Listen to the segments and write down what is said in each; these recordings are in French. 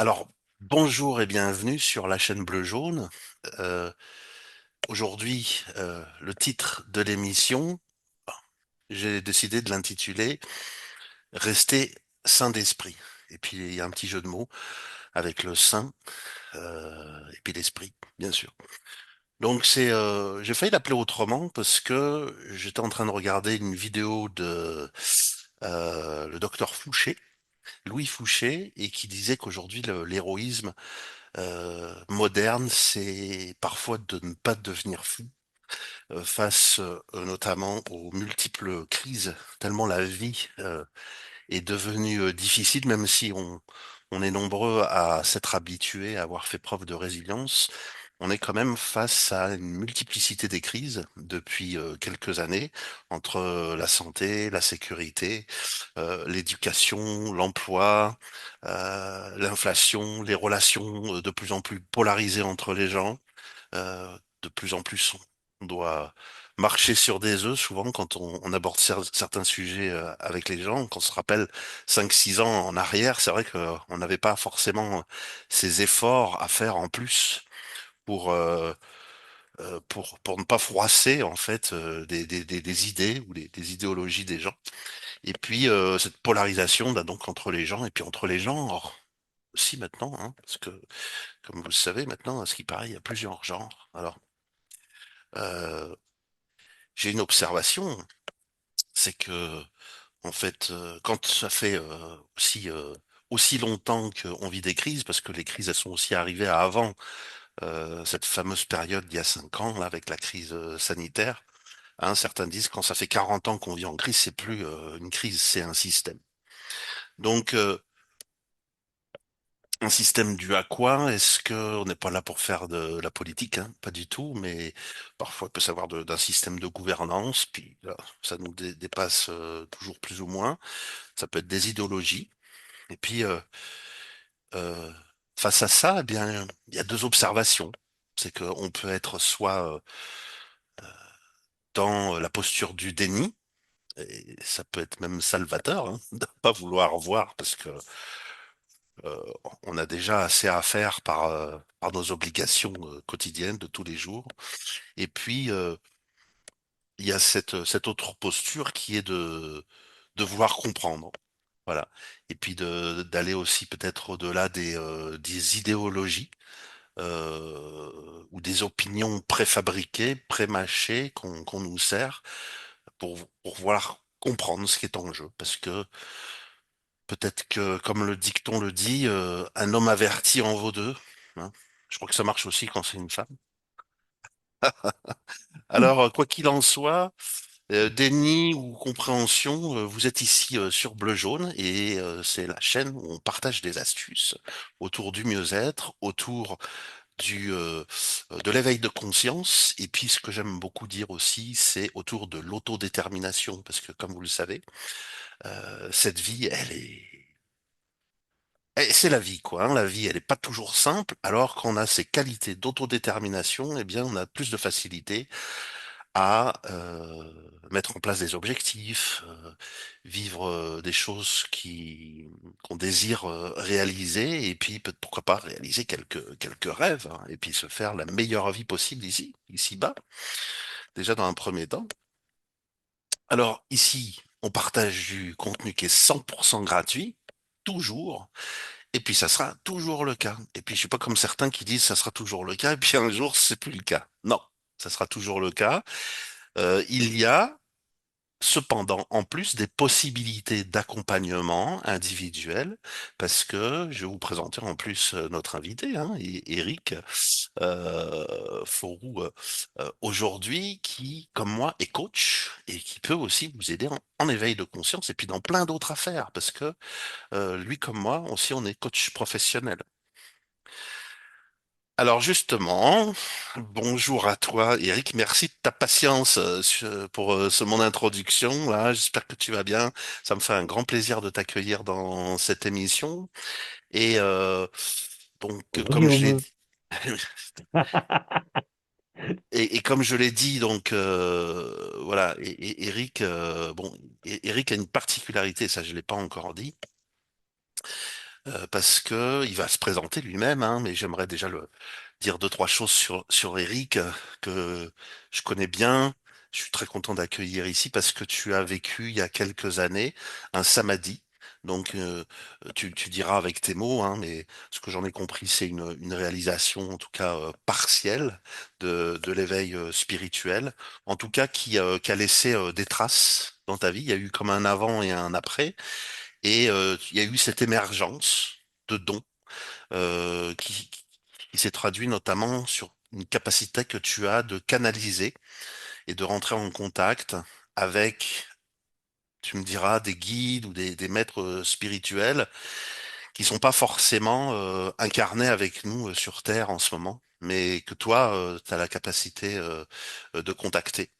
Alors, bonjour et bienvenue sur la chaîne Bleu Jaune. Euh, Aujourd'hui, le titre de l'émission, j'ai décidé de l'intituler Rester saint d'esprit. Et puis, il y a un petit jeu de mots avec le saint et puis l'esprit, bien sûr. Donc, j'ai failli l'appeler autrement parce que j'étais en train de regarder une vidéo de le docteur Fouché, Louis Fouché, et qui disait qu'aujourd'hui, l'héroïsme moderne, c'est parfois de ne pas devenir fou face notamment aux multiples crises, tellement la vie est devenue difficile, même si on est nombreux à s'être habitués, à avoir fait preuve de résilience. On est quand même face à une multiplicité des crises depuis quelques années, entre la santé, la sécurité, l'éducation, l'emploi, l'inflation, les relations de plus en plus polarisées entre les gens. De plus en plus, on doit marcher sur des œufs souvent quand on aborde certains sujets avec les gens. Quand on se rappelle 5, 6 ans en arrière, c'est vrai qu'on n'avait pas forcément ces efforts à faire en plus pour, pour ne pas froisser en fait des idées ou des idéologies des gens. Et puis cette polarisation donc entre les gens et puis entre les genres aussi maintenant, hein, parce que comme vous le savez maintenant, à ce qui paraît, il y a plusieurs genres. Alors euh, j'ai une observation, c'est que en fait, quand ça fait aussi longtemps qu'on vit des crises, parce que les crises elles sont aussi arrivées à avant cette fameuse période d'il y a 5 ans là, avec la crise sanitaire. Hein, certains disent quand ça fait 40 ans qu'on vit en crise, c'est plus une crise, c'est un système. Donc un système dû à quoi? Est-ce que on n'est pas là pour faire de la politique, hein? Pas du tout, mais parfois il peut savoir d'un système de gouvernance, puis là, ça nous dépasse toujours plus ou moins. Ça peut être des idéologies. Et puis euh, face à ça, eh bien, il y a deux observations. C'est qu'on peut être soit dans la posture du déni, et ça peut être même salvateur, hein, de pas vouloir voir parce que euh, on a déjà assez à faire par nos obligations quotidiennes de tous les jours. Et puis il y a cette autre posture qui est de vouloir comprendre. Voilà. Et puis d'aller aussi peut-être au-delà des idéologies ou des opinions préfabriquées, prémâchées qu'on nous sert pour voir comprendre ce qui est en jeu. Parce que peut-être que, comme le dicton le dit, un homme averti en vaut deux. Hein. Je crois que ça marche aussi quand c'est une femme. Alors, quoi qu'il en soit, déni ou compréhension, vous êtes ici sur Bleu Jaune et c'est la chaîne où on partage des astuces autour du mieux-être, autour de l'éveil de conscience. Et puis, ce que j'aime beaucoup dire aussi, c'est autour de l'autodétermination, parce que comme vous le savez, cette vie, c'est la vie, quoi. Hein. La vie, elle n'est pas toujours simple. Alors qu'on a ces qualités d'autodétermination, eh bien, on a plus de facilité à mettre en place des objectifs, vivre des choses qu'on désire réaliser, et puis pourquoi pas réaliser quelques rêves, hein, et puis se faire la meilleure vie possible ici-bas, déjà dans un premier temps. Alors ici, on partage du contenu qui est 100% gratuit, toujours, et puis ça sera toujours le cas. Et puis je suis pas comme certains qui disent ça sera toujours le cas, et puis un jour c'est plus le cas. Non, ça sera toujours le cas. Il y a cependant, en plus des possibilités d'accompagnement individuel, parce que je vais vous présenter en plus notre invité, hein, Eric Fauroux, aujourd'hui, qui, comme moi, est coach et qui peut aussi vous aider en éveil de conscience et puis dans plein d'autres affaires, parce que lui comme moi aussi, on est coach professionnel. Alors justement, bonjour à toi Eric, merci de ta patience pour mon introduction. Là, j'espère que tu vas bien. Ça me fait un grand plaisir de t'accueillir dans cette émission. Et donc, Bonjour comme je l'ai Guillaume. dit, et comme je l'ai dit, donc voilà, et Eric, bon, Eric a une particularité, ça je l'ai pas encore dit, parce que il va se présenter lui-même, hein, mais j'aimerais déjà le dire deux, trois choses sur Eric que je connais bien. Je suis très content d'accueillir ici parce que tu as vécu il y a quelques années un samadhi. Donc, tu diras avec tes mots, hein, mais ce que j'en ai compris, c'est une réalisation, en tout cas partielle, de l'éveil spirituel, en tout cas qui a laissé des traces dans ta vie. Il y a eu comme un avant et un après, et il y a eu cette émergence de dons qui s'est traduit notamment sur une capacité que tu as de canaliser et de rentrer en contact avec, tu me diras, des guides ou des maîtres spirituels qui sont pas forcément incarnés avec nous sur Terre en ce moment, mais que toi, tu as la capacité de contacter.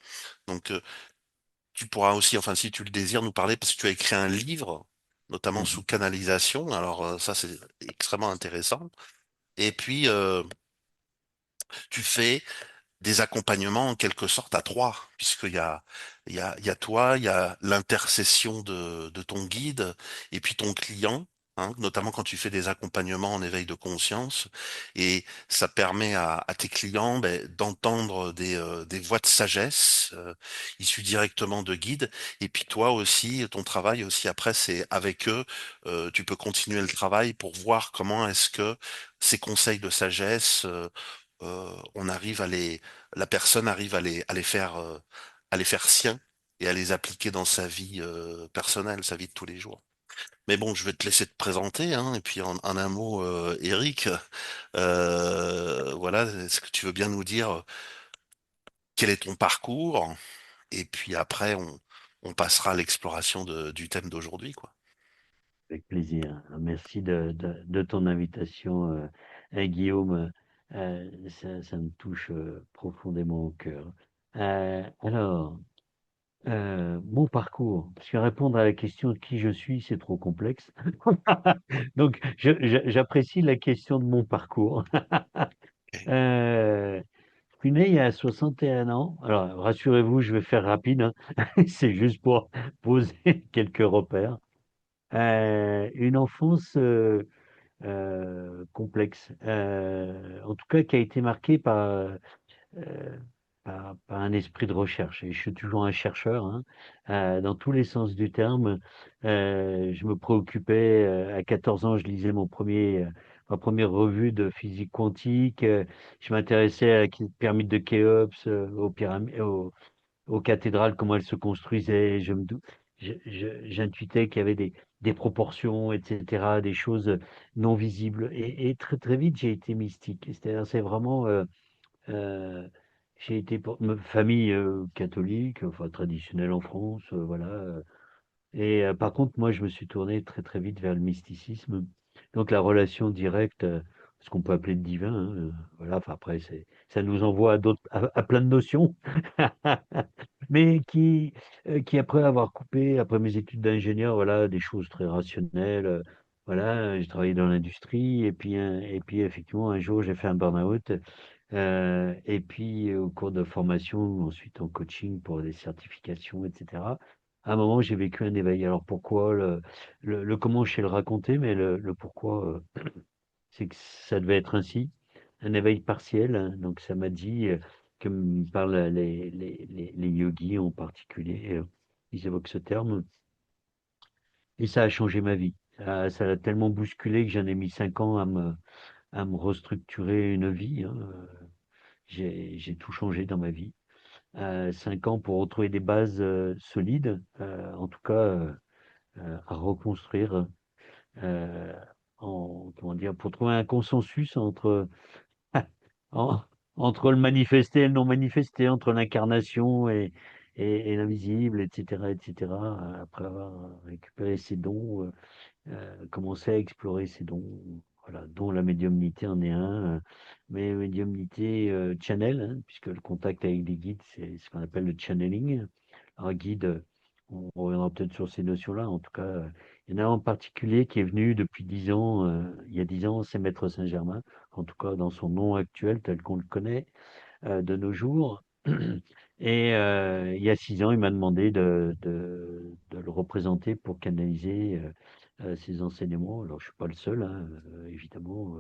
Donc, tu pourras aussi, enfin, si tu le désires, nous parler parce que tu as écrit un livre, notamment sous Mhm. canalisation. Alors, ça, c'est extrêmement intéressant. Et puis, tu fais des accompagnements en quelque sorte à trois, puisqu'il y a toi, il y a l'intercession de ton guide et puis ton client, hein, notamment quand tu fais des accompagnements en éveil de conscience, et ça permet à tes clients ben, d'entendre des voix de sagesse issues directement de guides, et puis toi aussi, ton travail aussi après, c'est avec eux, tu peux continuer le travail pour voir comment est-ce que ces conseils de sagesse on arrive la personne arrive à les faire siens et à les appliquer dans sa vie personnelle, sa vie de tous les jours. Mais bon, je vais te laisser te présenter, hein, et puis en un mot, Eric, voilà, est-ce que tu veux bien nous dire quel est ton parcours? Et puis après, on passera à l'exploration du thème d'aujourd'hui, quoi. Avec plaisir. Merci de ton invitation, Guillaume. Ça me touche profondément au cœur. Alors, mon parcours, parce que répondre à la question de qui je suis, c'est trop complexe. Donc, j'apprécie la question de mon parcours. Ok. Euh, je suis né il y a 61 ans. Alors, rassurez-vous, je vais faire rapide, hein. C'est juste pour poser quelques repères. Une enfance complexe, en tout cas qui a été marquée euh, par un esprit de recherche. Et je suis toujours un chercheur, hein, dans tous les sens du terme. Je me préoccupais, à 14 ans, je lisais ma première revue de physique quantique. Je m'intéressais à la pyramide de Khéops, aux cathédrales, comment elles se construisaient. J'intuitais qu'il y avait des proportions, etc., des choses non visibles. Et très, très vite, j'ai été mystique. C'est-à-dire, c'est vraiment. Euh, j'ai été pour ma famille catholique, enfin traditionnelle en France, voilà. Et par contre, moi, je me suis tourné très très vite vers le mysticisme. Donc la relation directe, ce qu'on peut appeler le divin, hein, voilà. Enfin après, ça nous envoie à plein de notions, mais qui après avoir coupé, après mes études d'ingénieur, voilà, des choses très rationnelles. Voilà, j'ai travaillé dans l'industrie et puis effectivement un jour j'ai fait un burn-out et puis au cours de formation, ensuite en coaching pour des certifications, etc. À un moment, j'ai vécu un éveil. Alors pourquoi le comment je sais le raconter, mais le pourquoi, c'est que ça devait être ainsi, un éveil partiel, hein. Donc ça m'a dit, que me parlent les yogis en particulier, ils évoquent ce terme, et ça a changé ma vie. Ça l'a tellement bousculé que j'en ai mis 5 ans à me restructurer une vie, hein. J'ai tout changé dans ma vie. 5 ans pour retrouver des bases solides, en tout cas à reconstruire, euh, comment dire, pour trouver un consensus en- entre le manifesté et le non manifesté, entre l'incarnation et l'invisible, etc., etc. Après avoir récupéré ses dons, commencer à explorer ces dons, voilà, dont la médiumnité en est un, mais médiumnité channel, hein, puisque le contact avec des guides, c'est ce qu'on appelle le channeling. Un guide, on reviendra peut-être sur ces notions-là, en tout cas, il y en a un en particulier qui est venu depuis 10 ans, il y a 10 ans, c'est Maître Saint-Germain, en tout cas dans son nom actuel tel qu'on le connaît de nos jours. Et il y a 6 ans, il m'a demandé de le représenter pour canaliser ces enseignements. Alors, je suis pas le seul, hein, évidemment,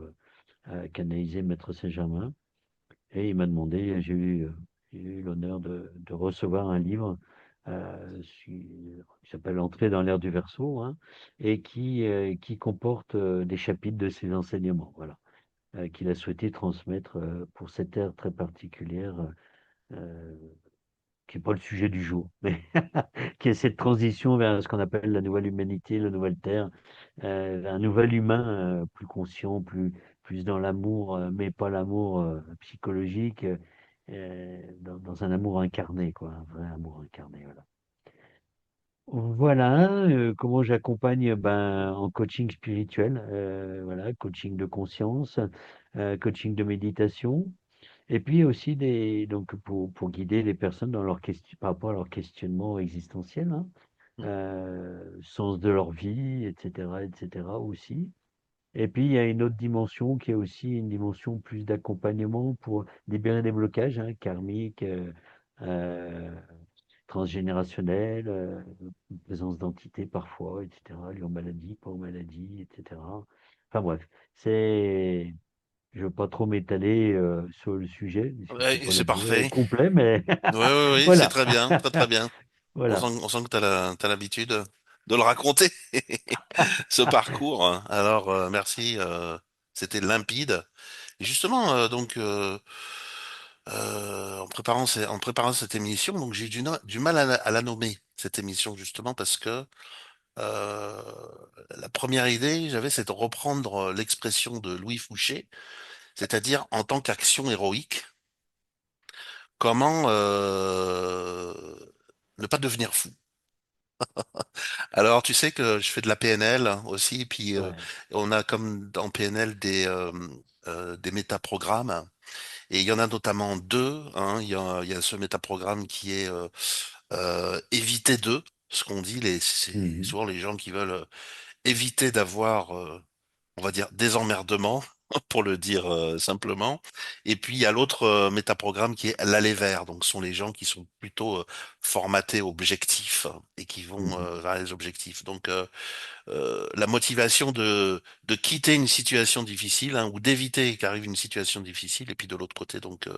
à canaliser Maître Saint-Germain. Et il m'a demandé, j'ai eu l'honneur de recevoir un livre qui s'appelle Entrée dans l'ère du Verseau, hein, et qui comporte des chapitres de ses enseignements, voilà, qu'il a souhaité transmettre pour cette ère très particulière, euh, qui n'est pas le sujet du jour, mais qui est cette transition vers ce qu'on appelle la nouvelle humanité, la nouvelle terre, un nouvel humain plus conscient, plus dans l'amour, mais pas l'amour psychologique, dans un amour incarné, quoi, un vrai amour incarné, voilà. Voilà comment j'accompagne ben, en coaching spirituel, voilà, coaching de conscience, coaching de méditation, et puis aussi donc pour guider les personnes dans leur question, par rapport à leur questionnement existentiel, hein, sens de leur vie, etc. aussi. Et puis il y a une autre dimension qui est aussi une dimension plus d'accompagnement pour libérer des blocages hein, karmiques, euh, transgénérationnels, présence d'entités parfois, etc., liées aux maladies, pas aux maladies, etc. Enfin bref, je ne veux pas trop m'étaler sur le sujet, puisque c'est Ouais, pas c'est l'objet parfait. complet, mais Oui, oui, oui, c'est voilà. très bien, très très bien. Voilà. On sent que t'as l'habitude de le raconter, ce parcours. Alors, merci, c'était limpide. Et justement, en préparant cette émission, donc j'ai eu du mal à la nommer, cette émission, justement, parce que euh, la première idée, j'avais, c'est de reprendre l'expression de Louis Fouché, c'est-à-dire en tant qu'action héroïque, comment ne pas devenir fou. Alors, tu sais que je fais de la PNL aussi, puis Ouais. on a comme dans PNL des métaprogrammes, et il y en a notamment deux. Hein. Il y a ce métaprogramme qui est éviter de, ce qu'on dit, c'est Mhm. souvent les gens qui veulent éviter d'avoir on va dire, des emmerdements, pour le dire simplement. Et puis, il y a l'autre métaprogramme qui est l'aller vers. Donc, ce sont les gens qui sont plutôt formatés objectifs et qui vont Mhm. vers les objectifs. Donc, la motivation de quitter une situation difficile hein, ou d'éviter qu'arrive une situation difficile. Et puis, de l'autre côté, donc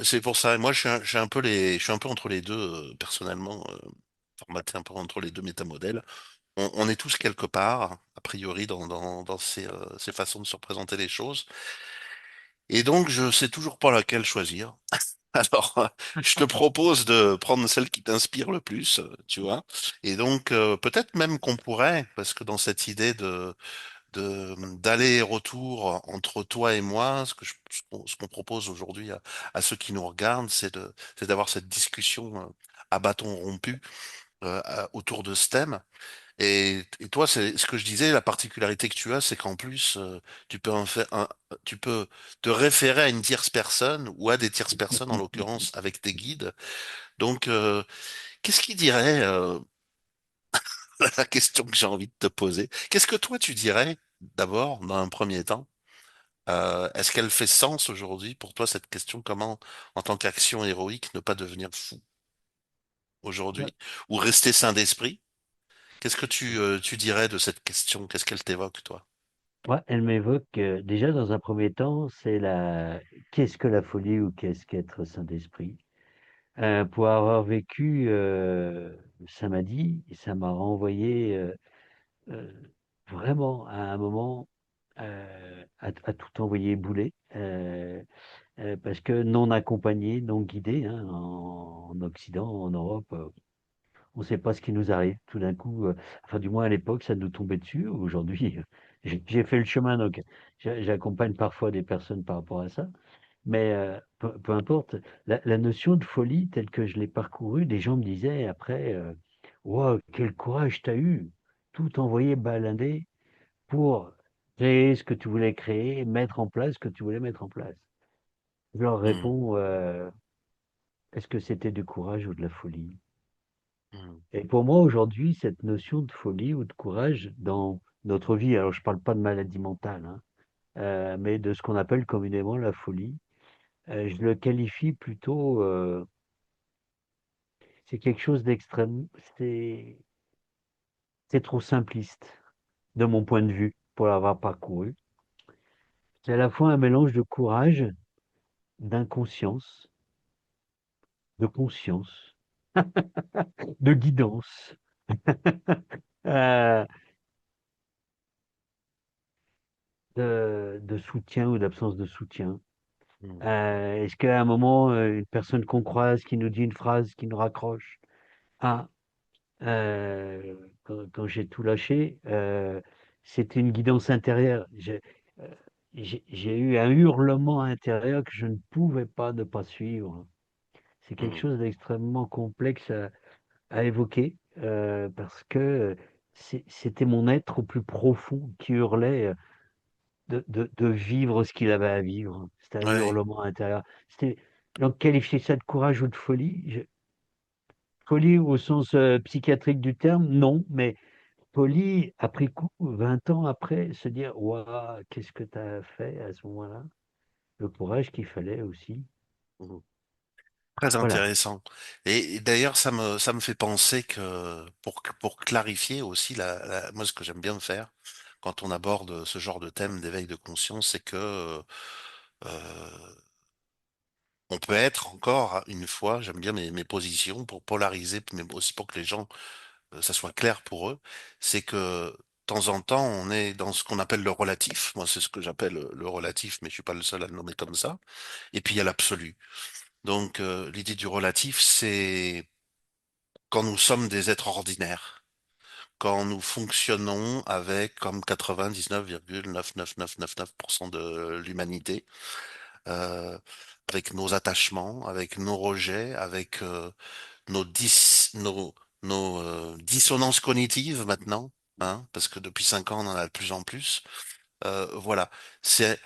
c'est pour ça. Moi, je suis un peu je suis un peu entre les deux, personnellement, formaté un peu entre les deux métamodèles. On est tous quelque part, a priori, dans ces façons de se représenter les choses. Et donc, je sais toujours pas laquelle choisir. Alors, je te propose de prendre celle qui t'inspire le plus, tu vois. Et donc, peut-être même qu'on pourrait, parce que dans cette idée d'aller-retour entre toi et moi, ce qu'on propose aujourd'hui à ceux qui nous regardent, c'est d'avoir cette discussion à bâton rompu autour de ce thème. Et toi, c'est ce que je disais, la particularité que tu as, c'est qu'en plus, tu peux tu peux te référer à une tierce personne ou à des tierces personnes, en l'occurrence, avec tes guides. Donc, qu'est-ce qui dirait, la question que j'ai envie de te poser, qu'est-ce que toi tu dirais, d'abord, dans un premier temps? Est-ce qu'elle fait sens aujourd'hui pour toi, cette question, comment, en tant qu'action héroïque, ne pas devenir fou Ouais. aujourd'hui ou rester sain d'esprit? Qu'est-ce que tu dirais de cette question? Qu'est-ce qu'elle t'évoque, toi? Ouais, elle m'évoque, déjà dans un premier temps, qu'est-ce que la folie ou qu'est-ce qu'être saint d'esprit? Pour avoir vécu, ça m'a dit, et ça m'a renvoyé euh, vraiment à un moment à tout envoyer bouler, parce que non accompagné, non guidé, hein, en Occident, en Europe, on ne sait pas ce qui nous arrive. Tout d'un coup, enfin du moins à l'époque, ça nous tombait dessus. Aujourd'hui, j'ai fait le chemin, donc j'accompagne parfois des personnes par rapport à ça. Mais peu importe, la notion de folie telle que je l'ai parcourue, des gens me disaient après, wow, quel courage t'as eu, tout envoyer balader pour créer ce que tu voulais créer, mettre en place ce que tu voulais mettre en place. Je leur Hmm, réponds, est-ce que c'était du courage ou de la folie? hmm. Et pour moi, aujourd'hui, cette notion de folie ou de courage dans notre vie, alors je ne parle pas de maladie mentale, hein, mais de ce qu'on appelle communément la folie, je le qualifie plutôt, c'est quelque chose d'extrême, c'est trop simpliste. de mon point de vue, pour l'avoir parcouru. C'est à la fois un mélange de courage, d'inconscience, de conscience, de guidance, euh, de soutien ou d'absence de soutien. Mm. Est-ce qu'à un moment, une personne qu'on croise qui nous dit une phrase qui nous raccroche, ah, quand j'ai tout lâché, c'était une guidance intérieure. Euh, j'ai eu un hurlement intérieur que je ne pouvais pas ne pas suivre. C'est quelque Mm. chose d'extrêmement complexe à évoquer parce que c'était mon être au plus profond qui hurlait de vivre ce qu'il avait à vivre. C'était un Ouais. hurlement intérieur. C'était, donc qualifier ça de courage ou de folie, folie au sens psychiatrique du terme, non, mais folie après coup, 20 ans après, se dire, waouh, qu'est-ce que tu as fait à ce moment-là? Le courage qu'il fallait aussi. Mm. Très Voilà. intéressant. Et d'ailleurs, ça me fait penser que pour clarifier aussi moi, ce que j'aime bien faire quand on aborde ce genre de thème d'éveil de conscience, c'est que euh, on peut être encore une fois, j'aime bien mes positions pour polariser, mais aussi pour que les gens, ça soit clair pour eux, c'est que de temps en temps, on est dans ce qu'on appelle le relatif. Moi, c'est ce que j'appelle le relatif, mais je suis pas le seul à le nommer comme ça. Et puis il y a l'absolu. Donc, l'idée du relatif, c'est quand nous sommes des êtres ordinaires, quand nous fonctionnons avec comme 99,99999% de l'humanité, euh, avec nos attachements, avec nos rejets, avec nos, nos dissonances cognitives maintenant, hein, parce que depuis 5 ans, on en a de plus en plus. Voilà, c'est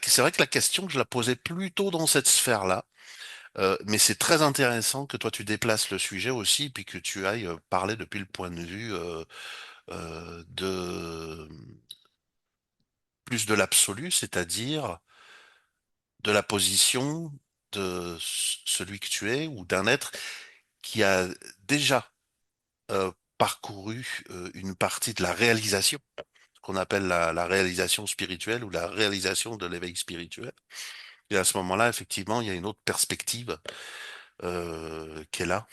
c'est vrai que la question, je la posais plutôt dans cette sphère-là. Mais c'est très intéressant que toi tu déplaces le sujet aussi, puis que tu ailles parler depuis le point de vue de plus de l'absolu, c'est-à-dire de la position de celui que tu es ou d'un être qui a déjà parcouru une partie de la réalisation, ce qu'on appelle la réalisation spirituelle ou la réalisation de l'éveil spirituel. Et à ce moment-là, effectivement, il y a une autre perspective qui est là.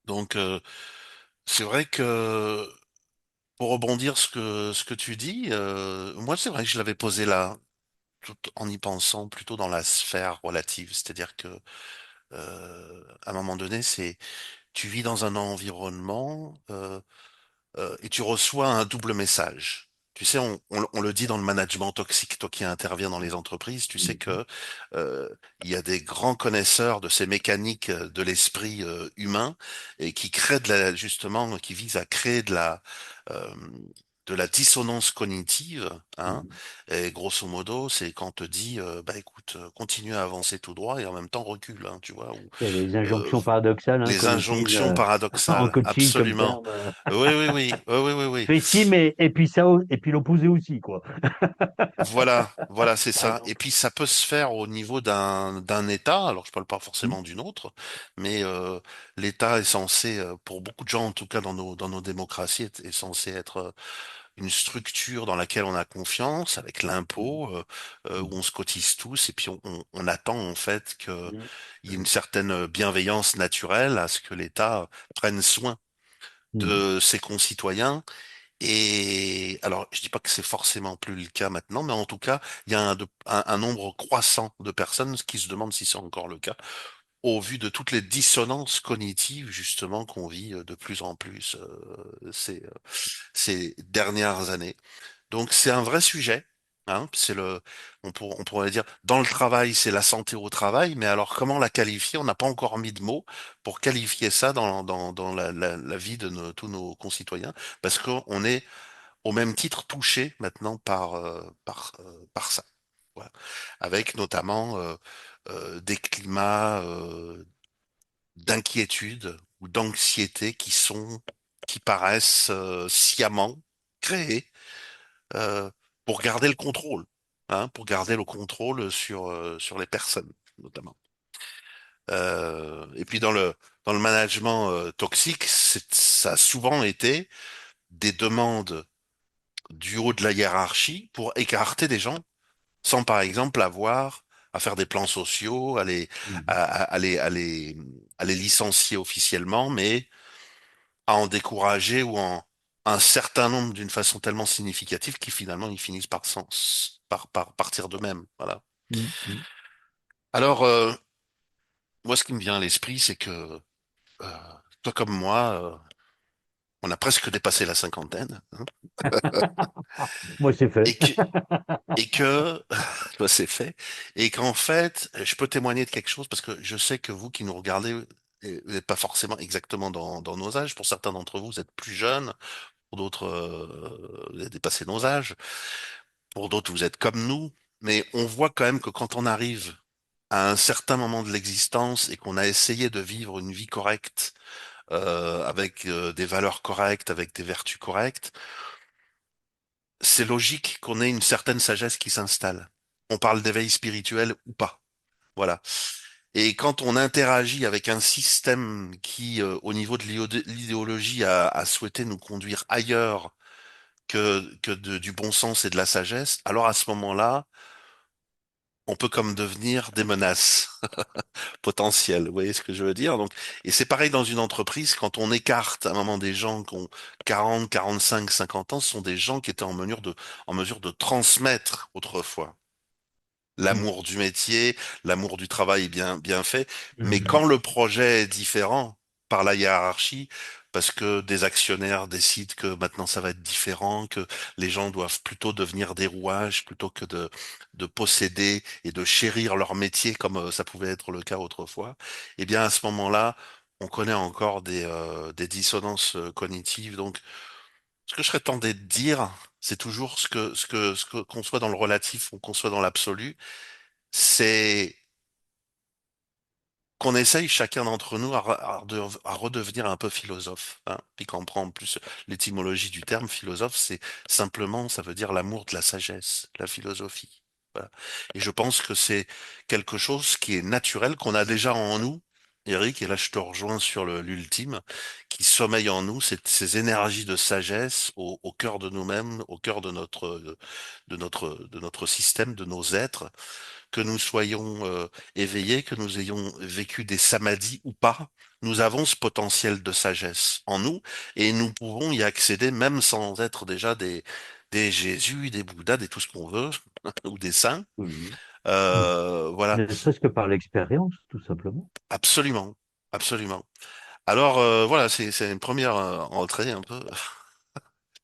Donc, c'est vrai que pour rebondir ce que tu dis, moi c'est vrai que je l'avais posé là, tout en y pensant plutôt dans la sphère relative, c'est-à-dire que à un moment donné, c'est tu vis dans un environnement et tu reçois un double message. Tu sais, on le dit dans le management toxique, toi qui interviens dans les entreprises, tu sais Mhm. que euh, il y a des grands connaisseurs de ces mécaniques de l'esprit humain et qui créent justement, qui visent à créer euh, de la dissonance cognitive, hein. Mhm. Et grosso modo, c'est quand on te dit, bah écoute, continue à avancer tout droit et en même temps recule, hein, tu vois, ou C'est les euh, injonctions paradoxales hein, les qu'on utilise injonctions en paradoxales, coaching comme absolument. terme. Oui, oui, oui, oui, oui, oui, oui. Fais ci, mais et puis ça, et puis l'opposé aussi, quoi. Voilà, voilà, c'est Par ça. Et exemple. puis ça peut se faire au niveau d'un État. Alors je parle pas Mhm. forcément d'une autre, mais l'État est censé, pour beaucoup de gens en tout cas dans nos démocraties, est censé être une structure dans laquelle on a confiance, avec Mhm. l'impôt, où on se cotise tous, et puis on attend en fait qu'il Mhm. y ait une certaine bienveillance naturelle à ce que l'État prenne soin Mhm. de ses concitoyens. Et alors, je dis pas que c'est forcément plus le cas maintenant, mais en tout cas, il y a un nombre croissant de personnes qui se demandent si c'est encore le cas, au vu de toutes les dissonances cognitives justement qu'on vit de plus en plus ces dernières années. Donc c'est un vrai sujet. Hein, on pourrait dire, dans le travail, c'est la santé au travail, mais alors comment la qualifier? On n'a pas encore mis de mots pour qualifier ça dans la vie de tous nos concitoyens, parce qu'on est au même titre touché maintenant par ça. Voilà. Avec notamment des climats d'inquiétude ou d'anxiété qui paraissent sciemment créés euh, pour garder le contrôle, hein, pour garder le contrôle sur les personnes, notamment. Et puis dans le management toxique, ça a souvent été des demandes du haut de la hiérarchie pour écarter des gens sans par exemple avoir à faire des plans sociaux, Mhm. à les licencier officiellement, mais à en décourager ou en un certain nombre d'une façon tellement significative qu'ils finalement ils finissent par partir d'eux-mêmes. Voilà. Mhm. Alors moi ce qui me vient à l'esprit c'est que toi comme moi on a presque dépassé la cinquantaine hein, Moi, c'est fait. et que et que toi c'est fait et qu'en fait je peux témoigner de quelque chose parce que je sais que vous qui nous regardez vous n'êtes pas forcément exactement dans nos âges. Pour certains d'entre vous, vous êtes plus jeunes. Pour d'autres, vous avez dépassé nos âges. Pour d'autres, vous êtes comme nous. Mais on voit quand même que quand on arrive à un certain moment de l'existence et qu'on a essayé de vivre une vie correcte, avec des valeurs correctes, avec des vertus correctes, c'est logique qu'on ait une certaine sagesse qui s'installe. On parle d'éveil spirituel ou pas. Voilà. Et quand on interagit avec un système qui, au niveau de l'idéologie, a souhaité nous conduire ailleurs que du bon sens et de la sagesse, alors à ce moment-là, on peut comme devenir des menaces potentielles. Vous voyez ce que je veux dire? Donc, et c'est pareil dans une entreprise, quand on écarte à un moment des gens qui ont 40, 45, 50 ans, ce sont des gens qui étaient en mesure de transmettre autrefois Mhm. l'amour du métier, l'amour du travail bien fait. Mais Mhm. quand le projet est différent par la hiérarchie, parce que des actionnaires décident que maintenant ça va être différent, que les gens doivent plutôt devenir des rouages plutôt que de posséder et de chérir leur métier comme ça pouvait être le cas autrefois, eh bien à ce moment-là, on connaît encore des dissonances cognitives. Donc, ce que je serais tenté de dire, c'est toujours qu'on soit dans le relatif ou qu'on soit dans l'absolu, c'est qu'on essaye chacun d'entre nous à redevenir un peu philosophe, hein. Puis quand on prend en plus l'étymologie du terme philosophe, c'est simplement, ça veut dire l'amour de la sagesse, la philosophie. Voilà. Et je pense que c'est quelque chose qui est naturel, qu'on a déjà en nous, Eric, et là je te rejoins sur l'ultime, qui sommeille en nous, ces énergies de sagesse au cœur de nous-mêmes, au cœur de notre système, de nos êtres, que nous soyons éveillés, que nous ayons vécu des samadhis ou pas, nous avons ce potentiel de sagesse en nous et nous pouvons y accéder même sans être déjà des Jésus, des Bouddhas, des tout ce qu'on veut, ou des saints. Oui. Voilà, Ne serait-ce que par l'expérience, tout simplement. absolument, absolument. Alors voilà, c'est une première entrée un peu.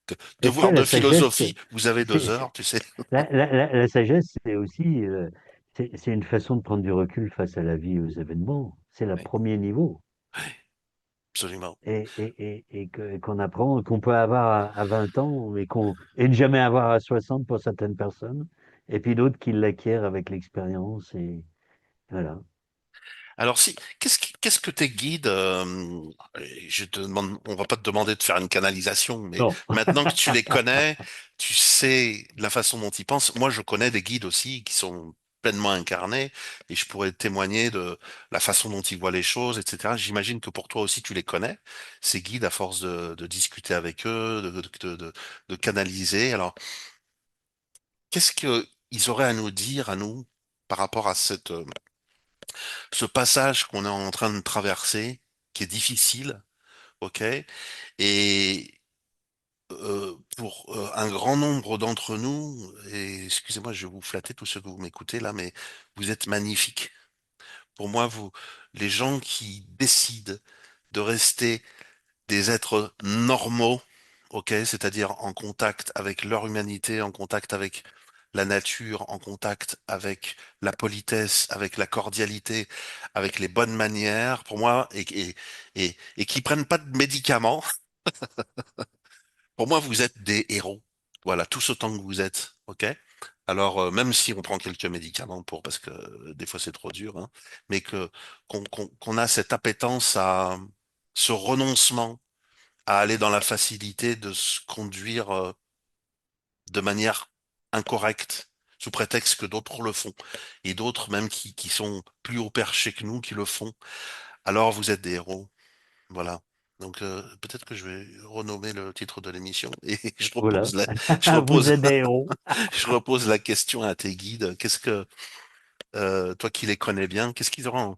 Et tu sais, Devoir la de sagesse, philosophie, vous avez c'est, 2 heures, tu sais. la sagesse, c'est aussi, c'est une façon de prendre du recul face à la vie et aux événements. C'est le Oui, premier niveau. absolument. Qu'on apprend, qu'on peut avoir à 20 ans, et ne jamais avoir à 60 pour certaines personnes, et puis d'autres qui l'acquièrent avec l'expérience, et voilà. Alors si, qu'est-ce que tes guides, je te demande, on va pas te demander de faire une canalisation, mais Non. maintenant que tu les connais, tu sais la façon dont ils pensent. Moi, je connais des guides aussi qui sont pleinement incarnés et je pourrais témoigner de la façon dont ils voient les choses, etc. J'imagine que pour toi aussi, tu les connais, ces guides, à force de discuter avec eux, de canaliser. Alors, qu'est-ce que ils auraient à nous dire, à nous, par rapport à ce passage qu'on est en train de traverser, qui est difficile, ok? Et pour un grand nombre d'entre nous, et excusez-moi, je vais vous flatter tous ceux que vous m'écoutez là, mais vous êtes magnifiques. Pour moi, vous, les gens qui décident de rester des êtres normaux, ok, c'est-à-dire en contact avec leur humanité, en contact avec la nature, en contact avec la politesse, avec la cordialité, avec les bonnes manières, pour moi, et qui prennent pas de médicaments, pour moi, vous êtes des héros. Voilà, tous autant que vous êtes, ok? Alors, même si on prend quelques médicaments parce que des fois c'est trop dur, hein, mais qu'on a cette appétence à ce renoncement à aller dans la facilité de se conduire de manière incorrecte, sous prétexte que d'autres le font, et d'autres même qui sont plus haut perchés que nous qui le font. Alors vous êtes des héros, voilà. Donc peut-être que je vais renommer le titre de l'émission et je Voilà, repose je vous repose, êtes des héros. je repose la question à tes guides. Qu'est-ce que toi qui les connais bien, qu'est-ce qu'ils ont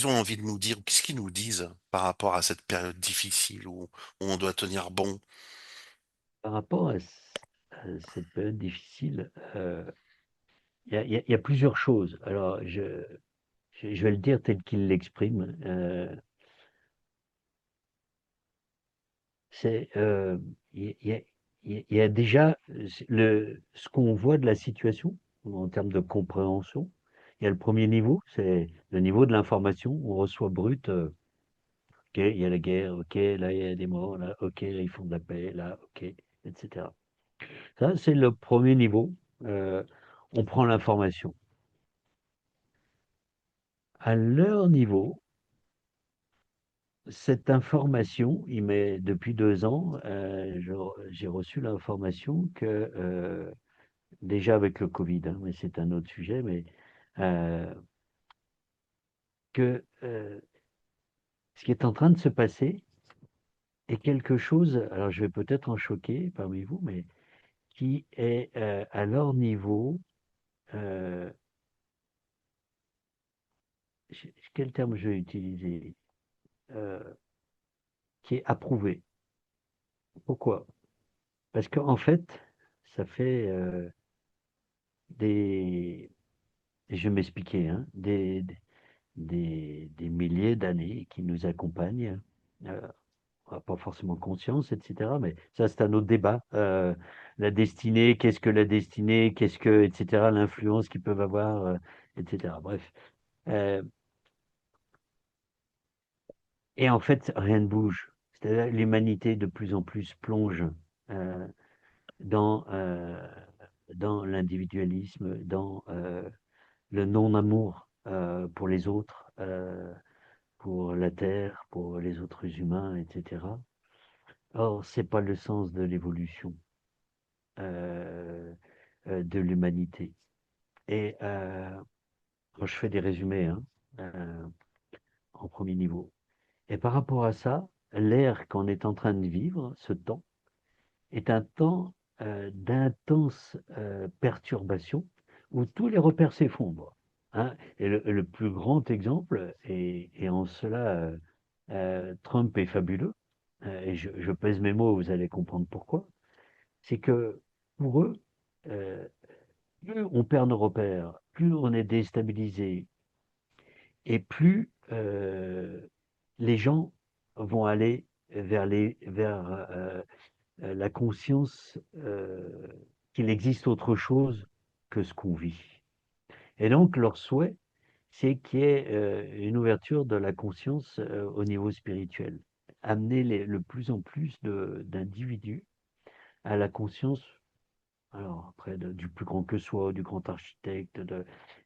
envie de nous dire, qu'est-ce qu'ils nous disent par rapport à cette période difficile où on doit tenir bon? Par rapport à cette période difficile, il y a plusieurs choses. Alors, je vais le dire tel qu'il l'exprime. C'est, il y a déjà ce qu'on voit de la situation en termes de compréhension. Il y a le premier niveau, c'est le niveau de l'information. On reçoit brut, ok, il y a la guerre, ok, là il y a des morts, là, ok, là ils font de la paix, là, ok, etc. Ça, c'est le premier niveau. Euh, on prend l'information. À leur niveau, cette information, depuis 2 ans, j'ai reçu l'information que déjà avec le Covid, hein, mais c'est un autre sujet, mais euh, que ce qui est en train de se passer est quelque chose, alors je vais peut-être en choquer parmi vous, mais qui est à leur niveau, euh, quel terme je vais utiliser, euh, qui est approuvé. Pourquoi? Parce qu'en fait, ça fait des, je vais m'expliquer, hein, des milliers d'années qui nous accompagnent. Euh, on n'a pas forcément conscience, etc. Mais ça, c'est un autre débat. La destinée, qu'est-ce que la destinée, qu'est-ce que, etc. L'influence qu'ils peuvent avoir, etc. Bref. Euh, et en fait, rien ne bouge. C'est-à-dire l'humanité de plus en plus plonge euh, dans, euh, dans l'individualisme, dans le non-amour pour les autres, pour la terre, pour les autres humains, etc. Or, c'est pas le sens de l'évolution de l'humanité. Et quand je fais des résumés euh, en premier niveau. Et par rapport à ça, l'ère qu'on est en train de vivre, ce temps, est un temps d'intense perturbation où tous les repères s'effondrent. Hein. Et le plus grand exemple, et en cela Trump est fabuleux, et je pèse mes mots, vous allez comprendre pourquoi, c'est que pour eux, euh, plus on perd nos repères, plus on est déstabilisé, et plus les gens vont aller vers la conscience qu'il existe autre chose que ce qu'on vit. Et donc, leur souhait, c'est qu'il y ait une ouverture de la conscience au niveau spirituel. Amener le plus en plus d'individus à la conscience, alors après, du plus grand que soi, du grand architecte,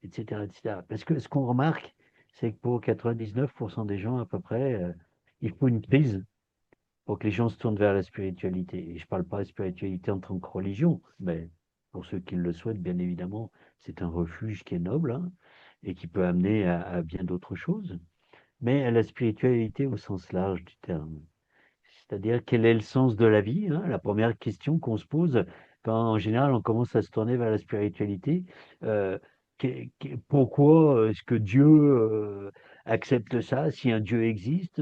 etc., etc. Parce que ce qu'on remarque, c'est que pour 99% des gens à peu près, il faut une crise pour que les gens se tournent vers la spiritualité. Et je ne parle pas de spiritualité en tant que religion, mais pour ceux qui le souhaitent, bien évidemment, c'est un refuge qui est noble hein, et qui peut amener à bien d'autres choses, mais à la spiritualité au sens large du terme. C'est-à-dire quel est le sens de la vie hein. La première question qu'on se pose quand en général on commence à se tourner vers la spiritualité, euh, pourquoi est-ce que Dieu accepte ça? Si un Dieu existe,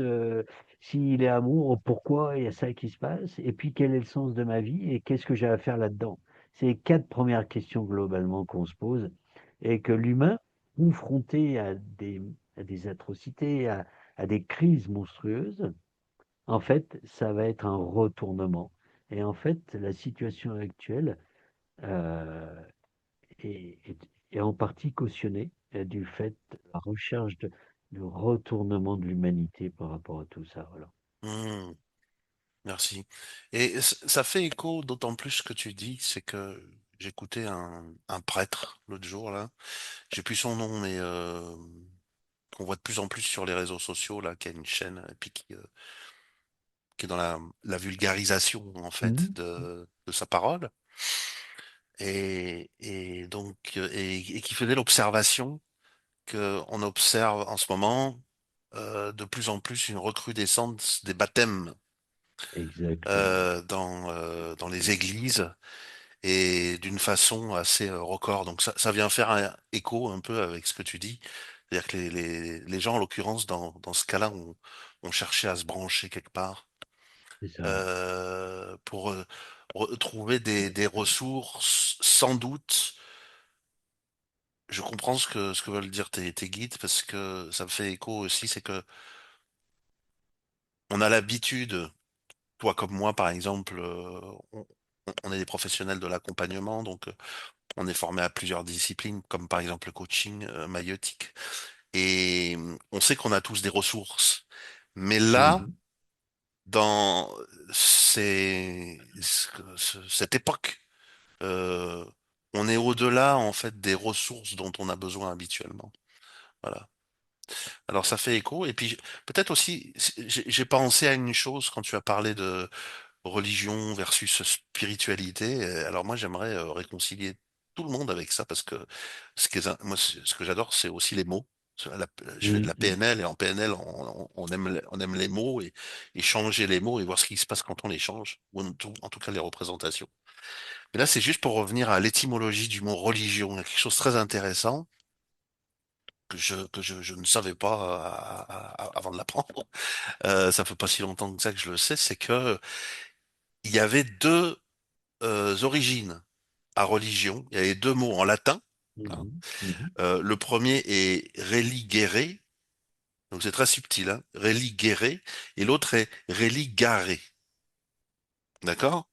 s'il est amour, pourquoi il y a ça qui se passe? Et puis quel est le sens de ma vie et qu'est-ce que j'ai à faire là-dedans? C'est les 4 premières questions globalement qu'on se pose et que l'humain, confronté à des atrocités, à des crises monstrueuses, en fait, ça va être un retournement. Et en fait, la situation actuelle euh, est en partie cautionnée du fait de la recherche de retournement de l'humanité par rapport à tout ça. Voilà. Hmm, merci. Et ça fait écho d'autant plus ce que tu dis, c'est que j'écoutais un prêtre l'autre jour là. J'ai plus son nom, mais qu'on voit de plus en plus sur les réseaux sociaux là, qui a une chaîne et puis qui est dans la vulgarisation en fait Mhm. de sa parole et donc et qui faisait l'observation que on observe en ce moment. de plus en plus une recrudescence des baptêmes Exactement. dans les églises et d'une façon assez record. Donc ça vient faire un écho un peu avec ce que tu dis. C'est-à-dire que les gens, en l'occurrence, dans ce cas-là, ont cherché à se brancher quelque part C'est ça. pour trouver des ressources, sans doute. Je comprends ce que veulent dire tes guides parce que ça me fait écho aussi, c'est que on a l'habitude, toi comme moi par exemple, on est des professionnels de l'accompagnement, donc on est formé à plusieurs disciplines, comme par exemple le coaching maïeutique, et on sait qu'on a tous des ressources. Mais là, Mhm. dans cette époque, euh, on est au-delà en fait des ressources dont on a besoin habituellement. Voilà. Alors ça fait écho. Et puis peut-être aussi, j'ai pensé à une chose quand tu as parlé de religion versus spiritualité. Alors moi j'aimerais réconcilier tout le monde avec ça parce que moi ce que j'adore c'est aussi les mots. Je fais de la Mhm. PNL et en PNL on aime les mots et changer les mots et voir ce qui se passe quand on les change, ou en tout cas les représentations. Mais là c'est juste pour revenir à l'étymologie du mot religion. Il y a quelque chose de très intéressant je ne savais pas avant de l'apprendre. Ça fait pas si longtemps que ça que je le sais, c'est que il y avait deux origines à religion. Il y avait deux mots en latin, hein. Mhm. Mhm. Le premier est religere, donc c'est très subtil, hein, religere, et l'autre est religare, d'accord?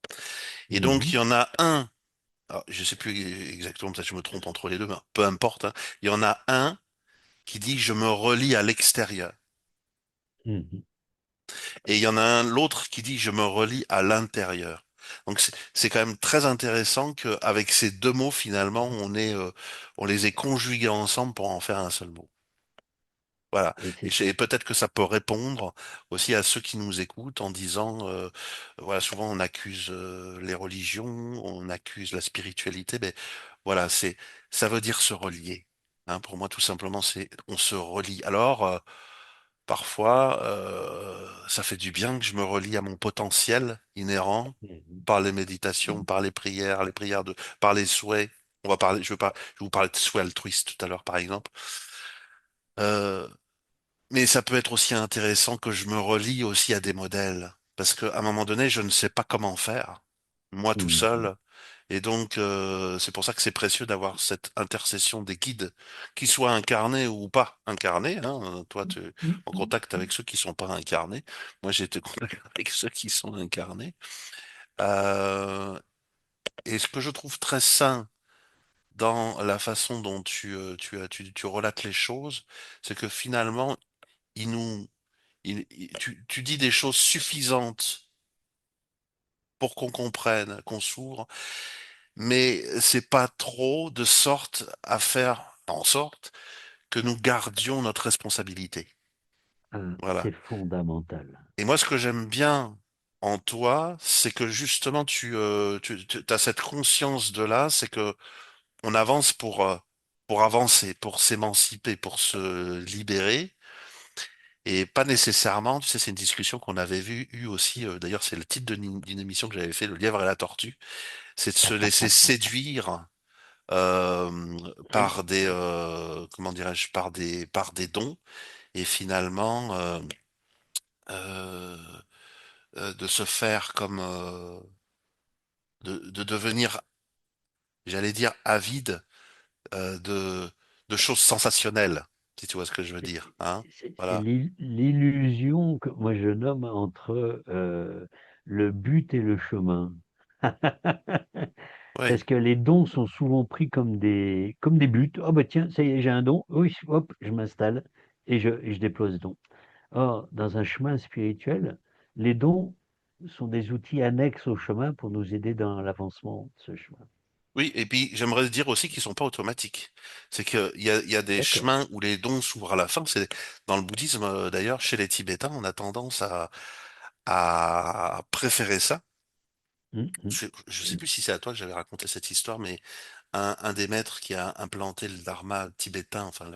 Et donc il Mhm. y en a un, alors, je sais plus exactement, peut-être que je me trompe entre les deux, mais peu importe, hein. Il y en a un qui dit je me relie à l'extérieur. Mhm. Et il y en a un, l'autre qui dit je me relie à l'intérieur. Donc c'est quand même très intéressant qu'avec ces deux mots finalement on les ait conjugués ensemble pour en faire un seul mot. Voilà. Et Et c'est peut-être que ça peut répondre aussi à ceux qui nous écoutent en disant voilà, souvent on accuse les religions, on accuse la spiritualité, mais voilà, ça veut dire se relier. Hein, pour moi tout simplement c'est on se relie. Alors parfois, ça fait du bien que je me relie à mon potentiel inhérent Mhm. par les méditations, par les prières par les souhaits. Je vais vous parler de souhaits altruistes tout à l'heure, par exemple. Euh, mais ça peut être aussi intéressant que je me relie aussi à des modèles, parce qu'à un moment donné, je ne sais pas comment faire, moi tout Mhm. seul. Et donc, c'est pour ça que c'est précieux d'avoir cette intercession des guides, qu'ils soient incarnés ou pas incarnés. Hein. Toi, tu es en Mhm. contact avec ceux qui sont pas incarnés. Moi, j'ai été en contact avec ceux qui sont incarnés. Euh, et ce que je trouve très sain dans la façon dont tu relates les choses, c'est que finalement, il nous, tu dis des choses suffisantes pour qu'on comprenne, qu'on s'ouvre, mais c'est pas trop de sorte à faire en sorte que nous gardions notre responsabilité. Ah, Voilà. c'est fondamental. Et moi, ce que j'aime bien en toi, c'est que justement, tu as cette conscience de là, c'est que on avance pour avancer, pour s'émanciper, pour se libérer, et pas nécessairement, tu sais, c'est une discussion qu'on avait eu aussi, d'ailleurs, c'est le titre d'une émission que j'avais fait, Le lièvre et la tortue, c'est de se laisser séduire Oui, par comment dirais-je, par des dons, et finalement euh, de se faire comme de devenir, j'allais dire, avide de choses sensationnelles, si tu vois ce que je veux c'est dire, hein. c'est Voilà. l'illusion que moi je nomme entre le but et le chemin. Oui. Parce que les dons sont souvent pris comme des buts. Oh bah tiens, ça y est, j'ai un don. Oui, hop, je m'installe et je déploie ce don. Or, dans un chemin spirituel, les dons sont des outils annexes au chemin pour nous aider dans l'avancement de ce chemin. Oui, et puis j'aimerais dire aussi qu'ils sont pas automatiques. C'est il y a des D'accord. chemins où les dons s'ouvrent à la fin. C'est dans le bouddhisme d'ailleurs, chez les Tibétains, on a tendance à préférer ça. Mhm, Je sais plus si c'est à toi que j'avais raconté cette histoire, mais un des maîtres qui a implanté le dharma tibétain, enfin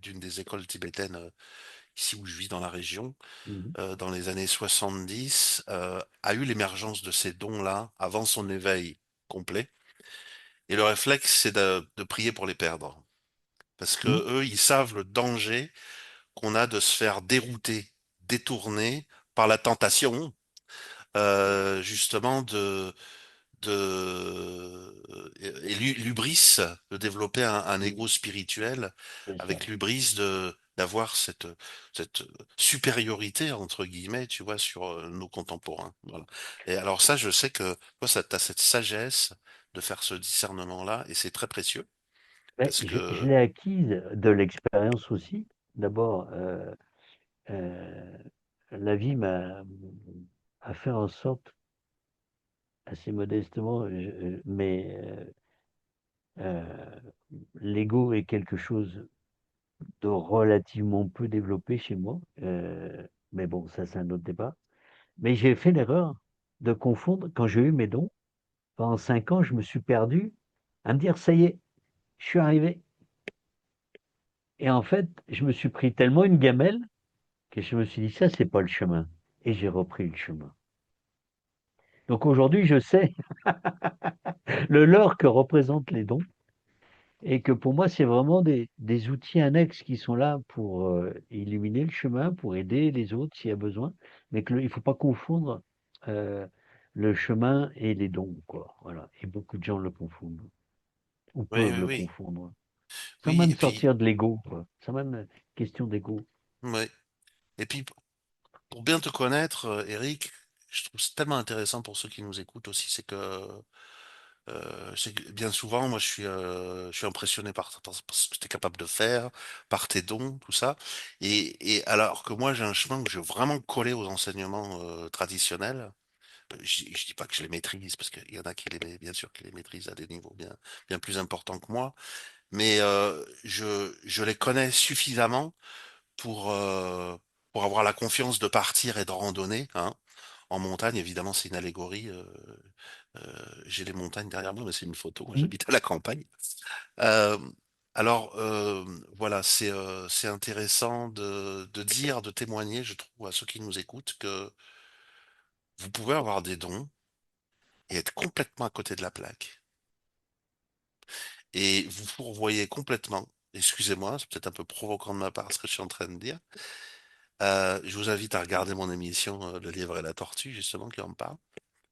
d'une des écoles tibétaines ici où je vis dans la région, mhm. dans les années 70, a eu l'émergence de ces dons-là avant son éveil complet. Et le réflexe, c'est de prier pour les perdre. Parce que Mhm. eux, ils savent le danger qu'on a de se faire dérouter, détourner par la tentation, justement et l'hubris, de développer un Mhm. ego spirituel C'est ça. avec l'hubris de d'avoir cette supériorité entre guillemets, tu vois, sur nos contemporains. Voilà. Et alors ça, je sais que toi, ça t'as cette sagesse de faire ce discernement-là, et c'est très précieux Ouais, parce je que l'ai acquise de l'expérience aussi. D'abord, euh, la vie a fait en sorte, assez modestement, mais l'ego est quelque chose de relativement peu développé chez moi. Mais bon, ça c'est un autre débat. Mais j'ai fait l'erreur de confondre, quand j'ai eu mes dons, pendant 5 ans, je me suis perdu à me dire, ça y est, je suis arrivé. Et en fait, je me suis pris tellement une gamelle que je me suis dit, ça, c'est pas le chemin. Et j'ai repris le chemin. Donc aujourd'hui, je sais le leurre que représentent les dons et que pour moi, c'est vraiment des outils annexes qui sont là pour illuminer le chemin, pour aider les autres s'il y a besoin, mais il ne faut pas confondre euh, le chemin et les dons, quoi. Voilà. Et beaucoup de gens le confondent, ou oui, peuvent oui, le oui, confondre, sans oui, même et puis sortir de l'ego, quoi. Sans même question d'ego. ouais, et puis pour bien te connaître, Eric, je trouve c'est tellement intéressant pour ceux qui nous écoutent aussi, c'est que bien souvent, moi, je suis impressionné par ce que tu es capable de faire, par tes dons, tout ça. Et alors que moi, j'ai un chemin où je veux vraiment coller aux enseignements traditionnels. Je dis pas que je les maîtrise, parce qu'il y en a qui bien sûr, qui les maîtrisent à des niveaux bien plus importants que moi. Mais je les connais suffisamment pour, euh, pour avoir la confiance de partir et de randonner, hein. En montagne, évidemment, c'est une allégorie. J'ai les montagnes derrière moi, mais c'est une photo. Moi, Hmm. j'habite à la campagne. Euh, alors, voilà, c'est intéressant de dire, de témoigner, je trouve, à ceux qui nous écoutent, que vous pouvez avoir des dons et être complètement à côté de la plaque. Et vous fourvoyez complètement. Excusez-moi, c'est peut-être un peu provoquant de ma part ce que je suis en train de dire. Je vous invite à regarder mon émission Le Lièvre et la Tortue, justement, qui en parle.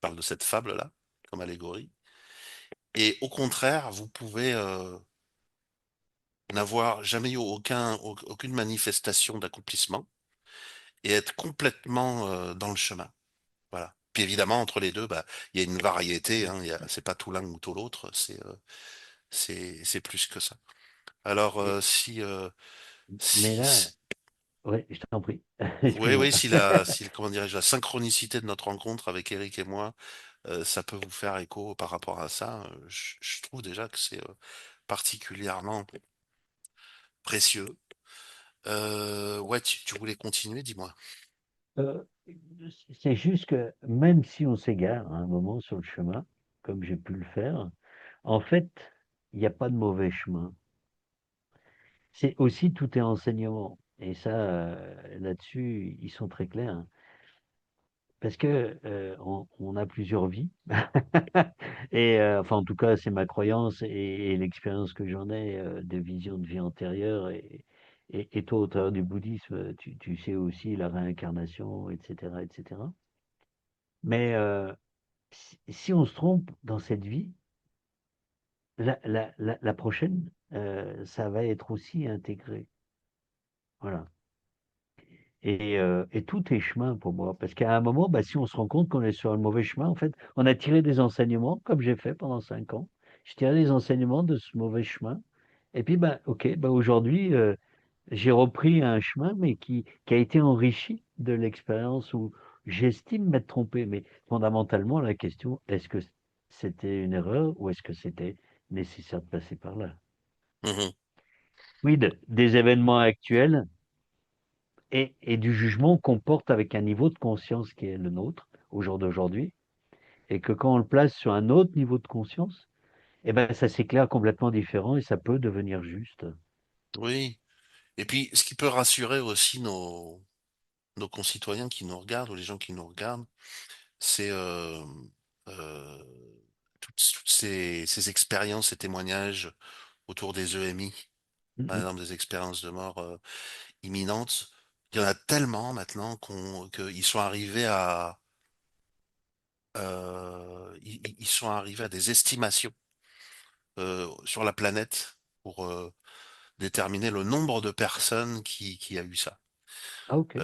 Parle de cette fable-là, comme allégorie. Et au contraire, vous pouvez n'avoir jamais eu aucune manifestation d'accomplissement et être complètement dans le chemin. Voilà. Puis évidemment, entre les deux, bah, il y a une variété, hein, c'est pas tout l'un ou tout l'autre, c'est plus que ça. Alors, Et- mais si, là, ouais, je t'en prie. oui, Excuse-moi. oui, comment dirais-je, la synchronicité de notre rencontre avec Eric et moi, ça peut vous faire écho par rapport à ça. Je trouve déjà que c'est particulièrement précieux. Ouais, tu voulais continuer, dis-moi. Euh, c'est juste que même si on s'égare à un moment sur le chemin, comme j'ai pu le faire, en fait, il n'y a pas de mauvais chemin. C'est aussi tout est enseignement. Et ça, là-dessus, ils sont très clairs, hein. Parce que on a plusieurs vies. Et enfin, en tout cas, c'est ma croyance et l'expérience que j'en ai de vision de vie antérieure. Et toi, au travers du bouddhisme, tu sais aussi la réincarnation, etc., etc. Mais si on se trompe dans cette vie, la prochaine, ça va être aussi intégré. Voilà. Et tout est chemin pour moi. Parce qu'à un moment, bah, si on se rend compte qu'on est sur le mauvais chemin, en fait, on a tiré des enseignements, comme j'ai fait pendant 5 ans. Je tirais des enseignements de ce mauvais chemin. Et puis, bah, ok, bah, aujourd'hui, j'ai repris un chemin, mais qui a été enrichi de l'expérience où j'estime m'être trompé. Mais fondamentalement, la question, est-ce que c'était une erreur ou est-ce que c'était nécessaire de passer par là? Mhm. Oui, des événements actuels et du jugement qu'on porte avec un niveau de conscience qui est le nôtre au jour d'aujourd'hui. et que quand on le place sur un autre niveau de conscience, eh ben, ça s'éclaire complètement différent et ça peut devenir juste. Oui. Et puis, ce qui peut rassurer aussi nos concitoyens qui nous regardent ou les gens qui nous regardent, c'est euh, toutes ces expériences, ces témoignages autour des EMI, par Mhm. exemple des expériences de mort imminentes. Il y en a tellement maintenant qu'ils sont arrivés à ils sont arrivés à des estimations sur la planète pour déterminer le nombre de personnes qui a eu ça. Ah, ok.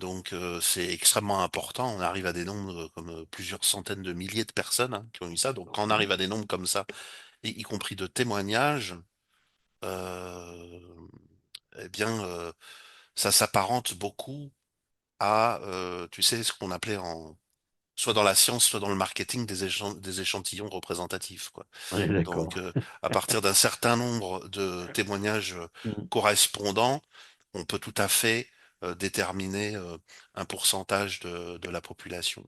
Donc c'est extrêmement important. On arrive à des nombres comme plusieurs centaines de milliers de personnes hein, qui ont eu ça. Donc quand on Mhm. arrive à des nombres comme ça, y compris de témoignages, euh, eh bien ça s'apparente beaucoup à, tu sais, ce qu'on appelait soit dans la science, soit dans le marketing des échantillons représentatifs, quoi. On est Donc, d'accord. à partir d'un certain nombre de témoignages Mhm. correspondants, on peut tout à fait déterminer un pourcentage de la population.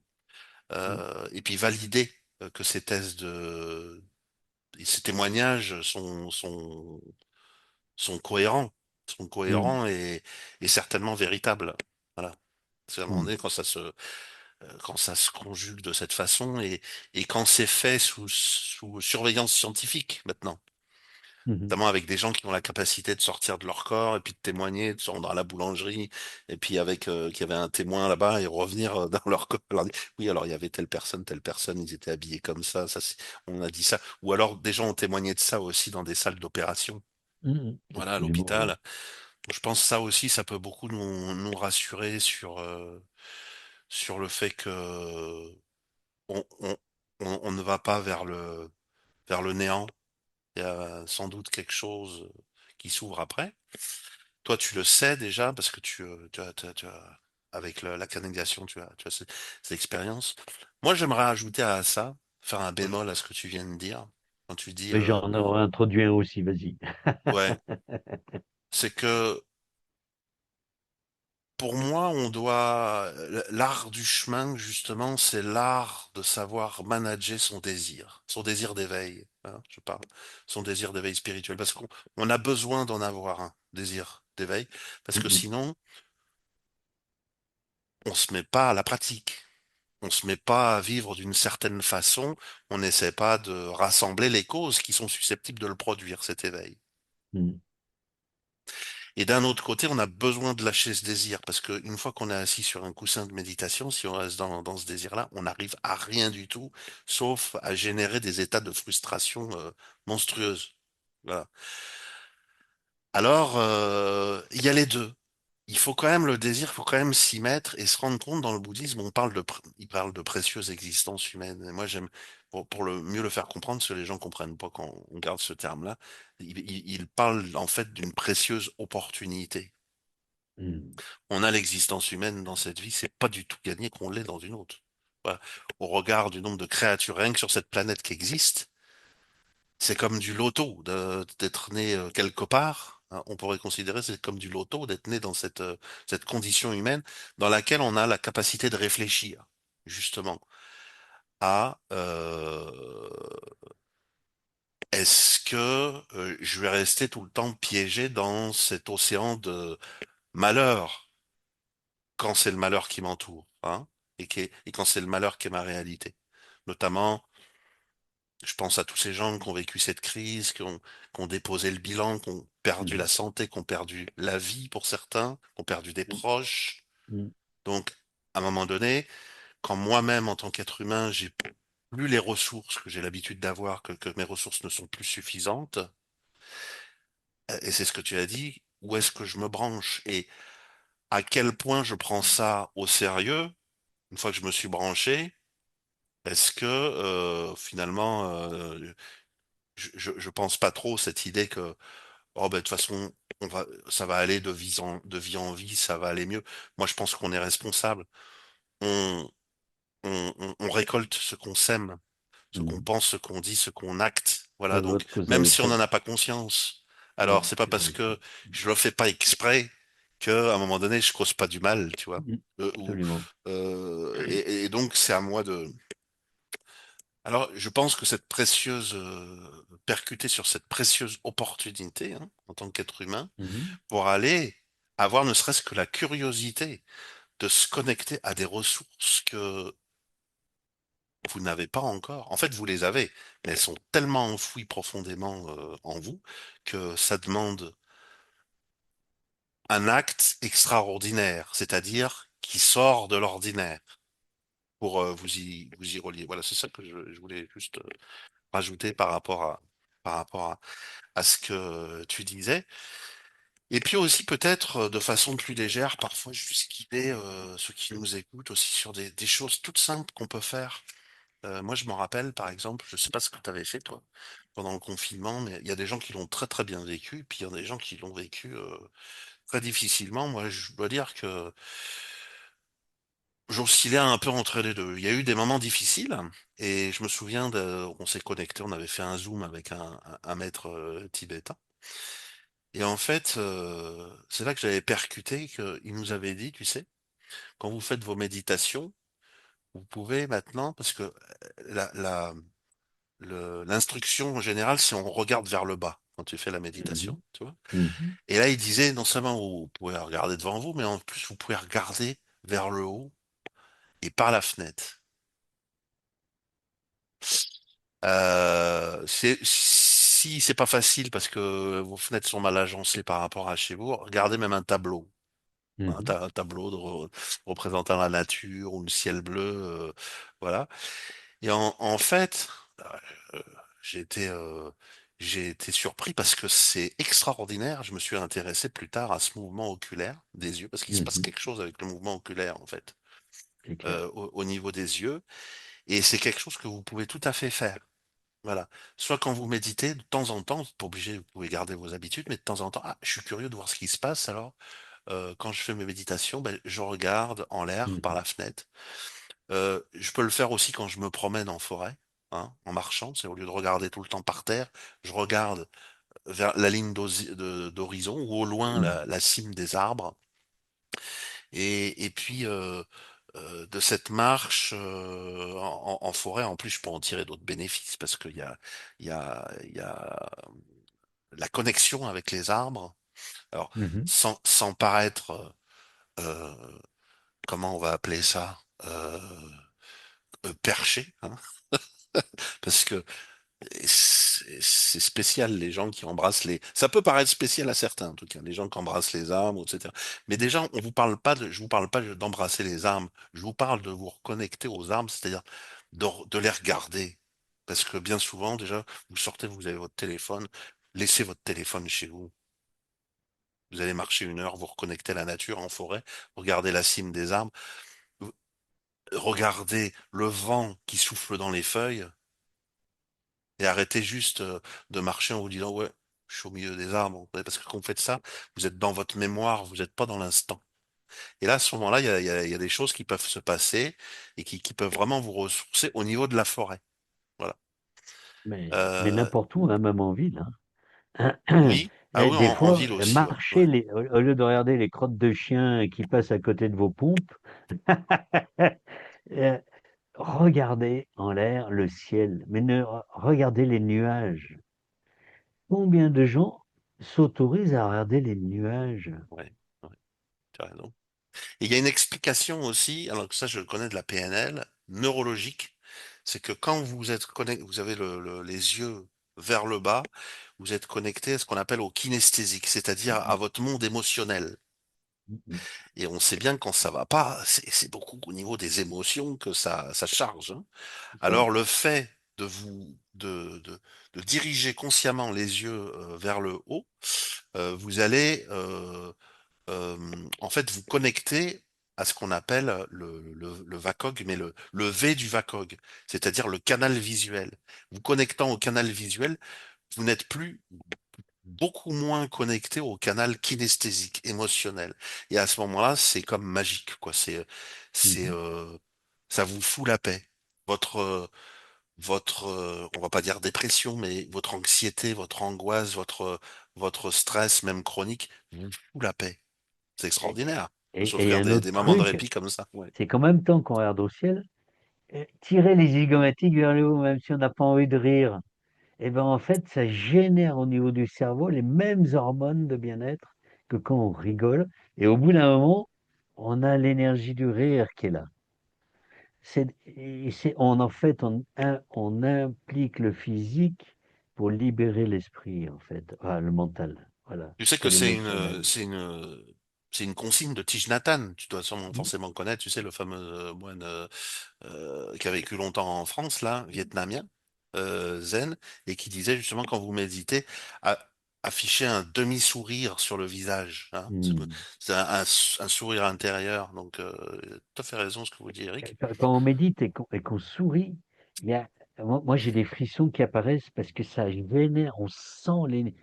Mhm. Et puis valider que ces et ces témoignages sont cohérents, sont Mhm. cohérents et certainement véritables. Voilà. C'est à un moment Mhm. donné quand ça se conjugue de cette façon et quand c'est fait sous surveillance scientifique maintenant, Mhm. notamment avec des gens qui ont la capacité de sortir de leur corps et puis de témoigner, de se rendre à la boulangerie et puis avec qu'il y avait un témoin là-bas et revenir dans leur corps, leur dire, oui alors il y avait telle personne, ils étaient habillés comme ça, on a dit ça, ou alors des gens ont témoigné de ça aussi dans des salles d'opération, Mhm. voilà à Absolument, oui. l'hôpital. Je pense que ça aussi, ça peut beaucoup nous rassurer sur le fait que on, on, on ne va pas vers le néant. Il y a sans doute quelque chose qui s'ouvre après. Toi, tu le sais déjà parce que avec la canalisation, tu as ces expériences. Moi, j'aimerais ajouter à ça, faire un bémol à ce que tu viens de dire. Quand tu dis, Mais j'en aurais introduit un aussi, vas-y. ouais, c'est que pour moi, l'art du chemin, justement, c'est l'art de savoir manager son désir d'éveil, hein, je parle, son désir d'éveil spirituel, parce qu'on a besoin d'en avoir un désir d'éveil, parce que Mhm. sinon, on se met pas à la pratique. On se met pas à vivre d'une certaine façon, on n'essaie pas de rassembler les causes qui sont susceptibles de le produire, cet éveil. Mhm. Et d'un autre côté, on a besoin de lâcher ce désir, parce qu'une fois qu'on est assis sur un coussin de méditation, si on reste dans ce désir-là, on n'arrive à rien du tout, sauf à générer des états de frustration monstrueuses. Voilà. Alors, il y a les deux. Il faut quand même le désir, il faut quand même s'y mettre et se rendre compte dans le bouddhisme, il parle de précieuse existence humaine. Et moi, j'aime, pour mieux le faire comprendre, parce que les gens comprennent pas quand on garde ce terme-là, il parle en fait d'une précieuse opportunité. Mhm. On a l'existence humaine dans cette vie, c'est pas du tout gagné qu'on l'ait dans une autre. Voilà. Au regard du nombre de créatures, rien que sur cette planète qui existe, c'est comme du loto d'être né quelque part. Hein. On pourrait considérer c'est comme du loto d'être né dans cette condition humaine dans laquelle on a la capacité de réfléchir, justement, à est-ce que je vais rester tout le temps piégé dans cet océan de malheur quand c'est le malheur qui m'entoure, hein, et quand c'est le malheur qui est ma réalité. Notamment, je pense à tous ces gens qui ont vécu cette crise, qui ont déposé le bilan, qui ont perdu la Mhm. santé, qui ont perdu la vie pour certains, qui ont perdu des proches. Mhm. Donc, à un moment donné, quand moi-même, en tant qu'être humain, j'ai plus les ressources que j'ai l'habitude d'avoir, que mes ressources ne sont plus suffisantes, et c'est ce que tu as dit, où est-ce que je me branche et à quel point je prends ça au sérieux, une fois que je me suis branché, est-ce que finalement, je pense pas trop cette idée que oh ben de toute façon ça va aller de vie en vie, ça va aller mieux. Moi je pense qu'on est responsable. On, on récolte ce qu'on sème, ce qu'on Mhm. pense, ce qu'on dit, ce qu'on acte. La Voilà donc loi de cause à même si on effet. n'en a pas conscience, alors Ouais, c'est pas tout parce à fait. que je le fais pas exprès que à un moment donné je cause pas du mal, tu vois. Mhm. Euh, ou Absolument. et donc c'est à moi Alors, je pense que cette précieuse, percuter sur cette précieuse opportunité, hein, en tant qu'être humain, Mhm, pour aller avoir ne serait-ce que la curiosité de se connecter à des ressources que vous n'avez pas encore. En fait, vous les avez, mais elles sont tellement enfouies profondément, en vous que ça demande un acte extraordinaire, c'est-à-dire qui sort de l'ordinaire pour vous y relier. Voilà, c'est ça que je voulais juste rajouter par rapport à ce que tu disais. Et puis aussi peut-être de façon plus légère, parfois juste guider ceux qui nous écoutent aussi sur des choses toutes simples qu'on peut faire. Moi, je m'en rappelle, par exemple, je sais pas ce que tu avais fait toi pendant le confinement, mais il y a des gens qui l'ont très très bien vécu, et puis il y en a des gens qui l'ont vécu très difficilement. Moi, je dois dire que j'oscillais un peu entre les deux. Il y a eu des moments difficiles, et je me souviens on s'est connecté, on avait fait un zoom avec un maître tibétain. Et en fait, c'est là que j'avais percuté qu'il nous avait dit, tu sais, quand vous faites vos méditations, vous pouvez maintenant, parce que l'instruction en général, c'est on regarde vers le bas quand tu fais la mhm, méditation, tu vois. mhm, Et là, il disait, non seulement vous pouvez regarder devant vous, mais en plus, vous pouvez regarder vers le haut et par la fenêtre. Si c'est pas facile parce que vos fenêtres sont mal agencées par rapport à chez vous, regardez même un tableau. mhm, Un tableau représentant la nature ou le ciel bleu, voilà. Et en fait, euh, j'ai été, euh, j'ai été surpris parce que c'est extraordinaire. Je me suis intéressé plus tard à ce mouvement oculaire des yeux, parce qu'il se passe mhm. quelque chose avec le mouvement oculaire, en fait, C'est clair. au niveau des yeux. Et c'est quelque chose que vous pouvez tout à fait faire. Voilà. Soit quand vous méditez, de temps en temps, vous n'êtes pas obligé, vous pouvez garder vos habitudes, mais de temps en temps, ah, je suis curieux de voir ce qui se passe, alors quand je fais mes méditations, ben, je regarde en l'air par Mhm, la fenêtre. Je peux le faire aussi quand je me promène en forêt, hein, en marchant. C'est au lieu de regarder tout le temps par terre, je regarde vers la ligne d'horizon ou au loin mhm, la cime des arbres. Et puis de cette marche en forêt, en plus, je peux en tirer d'autres bénéfices parce il y a la connexion avec les arbres. Alors, mhm. sans paraître comment on va appeler ça, perché, hein, parce que c'est spécial les gens qui embrassent les. Ça peut paraître spécial à certains, en tout cas, les gens qui embrassent les arbres, etc. Mais déjà, on vous parle pas je vous parle pas d'embrasser les arbres. Je vous parle de vous reconnecter aux arbres, c'est-à-dire de les regarder, parce que bien souvent, déjà, vous sortez, vous avez votre téléphone, laissez votre téléphone chez vous. Vous allez marcher une heure, vous reconnectez à la nature en forêt, regardez la cime des arbres, regardez le vent qui souffle dans les feuilles et arrêtez juste de marcher en vous disant ouais, je suis au milieu des arbres. Parce que quand vous faites ça, vous êtes dans votre mémoire, vous n'êtes pas dans l'instant. Et là, à ce moment-là, il y a des choses qui peuvent se passer et qui peuvent vraiment vous ressourcer au niveau de la forêt. Voilà. Mais Euh, n'importe où, hein, même en ville, hein. oui, ah oui, Des en fois, ville aussi, ouais. Ouais, marcher, au lieu de regarder les crottes de chiens qui passent à côté de vos pompes, euh, regardez en l'air le ciel, mais regardez les nuages. Combien de gens s'autorisent à regarder les nuages? ouais, ouais, tu as raison. Et il y a une explication aussi, alors que ça je le connais de la PNL, neurologique, c'est que quand vous êtes connecté, vous avez les yeux vers le bas, vous êtes connecté à ce qu'on appelle au kinesthésique, c'est-à-dire à Mhm, votre monde émotionnel. mhm. Et on sait bien que quand ça va pas, c'est beaucoup au niveau des émotions que ça charge, hein. C'est ça. Alors le fait de diriger consciemment les yeux vers le haut, vous allez euh, en fait vous connecter à ce qu'on appelle le VACOG, mais le V du VACOG, c'est-à-dire le canal visuel. Vous connectant au canal visuel, vous n'êtes plus beaucoup moins connecté au canal kinesthésique, émotionnel. Et à ce moment-là, c'est comme magique, quoi. C'est, Mhm. ça vous fout la paix. On va pas dire dépression, mais votre anxiété, votre angoisse, votre stress, même chronique, vous fout la paix. C'est Et extraordinaire de et il y a s'offrir un autre des moments de truc, répit comme ça. Ouais. c'est qu'en même temps qu'on regarde au ciel, tirer les zygomatiques vers le haut, même si on n'a pas envie de rire. Et ben en fait, ça génère au niveau du cerveau les mêmes hormones de bien-être que quand on rigole. Et au bout d'un moment, on a l'énergie du rire qui est là. En fait, on implique le physique pour libérer l'esprit, en fait, ah, le mental, voilà, Tu sais et que l'émotionnel. c'est une consigne de Thich Nhat Hanh. Tu dois sûrement Mm. forcément connaître. Tu sais le fameux moine qui a vécu longtemps en France, là, vietnamien, zen, et qui disait justement quand vous méditez, a- affichez un demi-sourire sur le visage. Hein. Mm. C'est un sourire intérieur. Donc, tout à fait raison ce que vous dites, Eric. Quand on médite et qu'on sourit, il y a, moi j'ai des frissons qui apparaissent parce que ça génère, on sent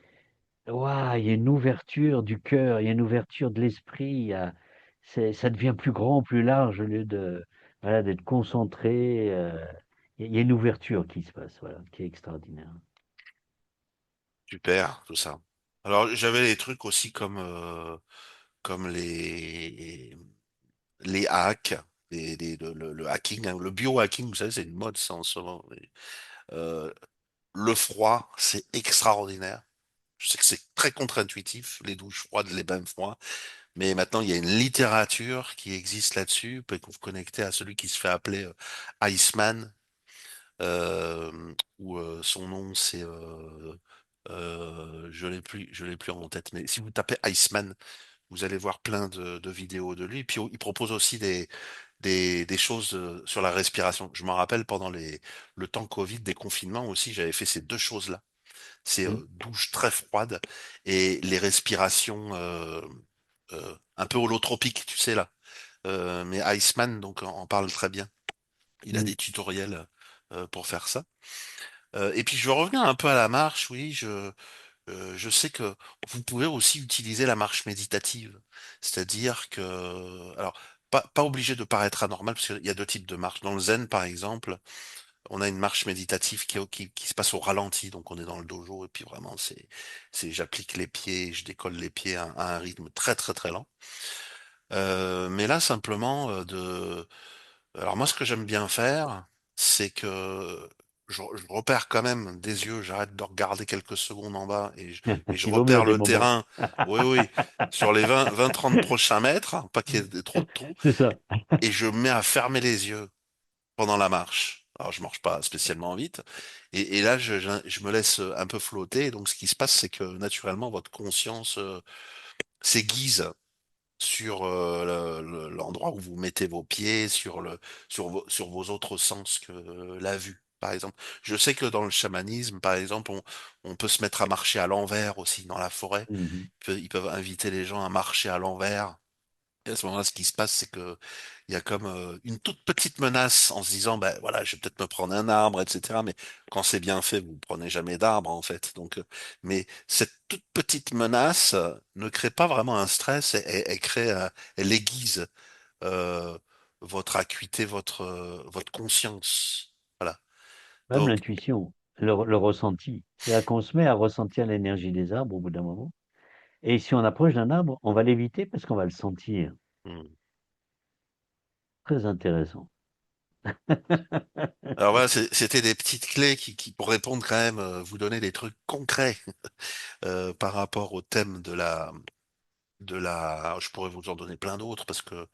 ouah, il y a une ouverture du cœur, il y a une ouverture de l'esprit, ça devient plus grand, plus large au lieu voilà, d'être concentré. Il y a une ouverture qui se passe, voilà, qui est extraordinaire. Super, tout ça. Alors, j'avais des trucs aussi comme les hacks, le hacking, hein, le biohacking, vous savez, c'est une mode, ça, en ce moment. Euh, le froid, c'est extraordinaire. Je sais que c'est très contre-intuitif, les douches froides, les bains froids, mais maintenant, il y a une littérature qui existe là-dessus. Vous pouvez vous connecter à celui qui se fait appeler Iceman, ou son nom, c'est... je l'ai plus en tête, mais si vous tapez Iceman, vous allez voir plein de vidéos de lui. Puis il propose aussi des choses sur la respiration. Je m'en rappelle pendant le temps Covid, des confinements aussi, j'avais fait ces deux choses-là. C'est Mm. douche très froide et les respirations un peu holotropiques, tu sais là. Mais Iceman donc en parle très bien. Il a Mm. des tutoriels pour faire ça. Et puis je vais revenir un peu à la marche, oui, je sais que vous pouvez aussi utiliser la marche méditative. C'est-à-dire que, alors, pas obligé de paraître anormal, parce qu'il y a deux types de marches. Dans le zen, par exemple, on a une marche méditative qui se passe au ralenti. Donc on est dans le dojo, et puis vraiment, j'applique les pieds, je décolle les pieds à un rythme très, très, très lent. Mais là, simplement, alors moi, ce que j'aime bien faire, c'est que je repère quand même des yeux, j'arrête de regarder quelques secondes en bas et je Il vaut mieux à repère des le moments. terrain, oui, oui, sur les 20-30 prochains mètres, pas qu'il y ait trop de trous, C'est ça. et je me mets à fermer les yeux pendant la marche. Alors je marche pas spécialement vite, et là je me laisse un peu flotter, et donc ce qui se passe, c'est que naturellement votre conscience s'aiguise sur l'endroit où vous mettez vos pieds, sur vos autres sens que la vue, par exemple. Je sais que dans le chamanisme, par exemple, on peut se mettre à marcher à l'envers aussi dans la forêt. Mhm. Ils peuvent inviter les gens à marcher à l'envers. Et à ce moment-là, ce qui se passe, c'est que il y a comme une toute petite menace en se disant, ben voilà, je vais peut-être me prendre un arbre, etc. Mais quand c'est bien fait, vous prenez jamais d'arbre en fait. Donc, mais cette toute petite menace ne crée pas vraiment un stress. Elle crée, elle aiguise euh, votre acuité, votre conscience. Voilà. Même Donc, l'intuition, le ressenti. C'est-à-dire qu'on se met à ressentir l'énergie des arbres au bout d'un moment. Et si on approche d'un arbre, on va l'éviter parce qu'on va le sentir. hmm. Très intéressant. Alors voilà, c'était des petites clés pour répondre quand même, vous donner des trucs concrets par rapport au thème je pourrais vous en donner plein d'autres parce que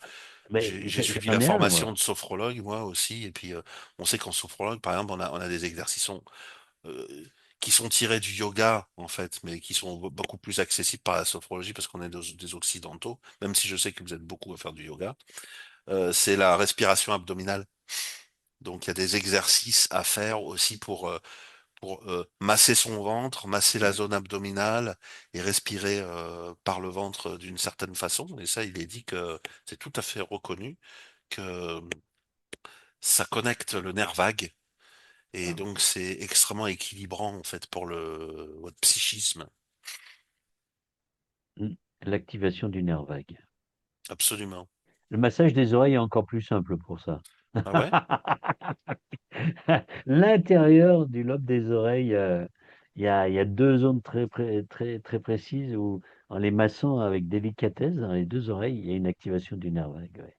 Mais j'ai suivi la j'en ai un, moi. formation de sophrologue moi aussi et puis on sait qu'en sophrologue par exemple on a des exercices euh, qui sont tirés du yoga en fait mais qui sont beaucoup plus accessibles par la sophrologie parce qu'on est des occidentaux même si je sais que vous êtes beaucoup à faire du yoga. C'est la respiration abdominale, donc il y a des exercices à faire aussi pour masser son ventre, masser la Ouais. zone abdominale et respirer par le ventre d'une certaine façon. Et ça, il est dit que c'est tout à fait reconnu que ça connecte le nerf vague et Ah. donc c'est extrêmement équilibrant en fait pour votre psychisme. Mm. L'activation du nerf vague. Absolument. Le massage des oreilles est encore plus simple pour ça. Ah ouais? L'intérieur du lobe des oreilles, il y a deux zones très précises où, en les massant avec délicatesse dans les deux oreilles, il y a une activation du nerf vague. Ouais.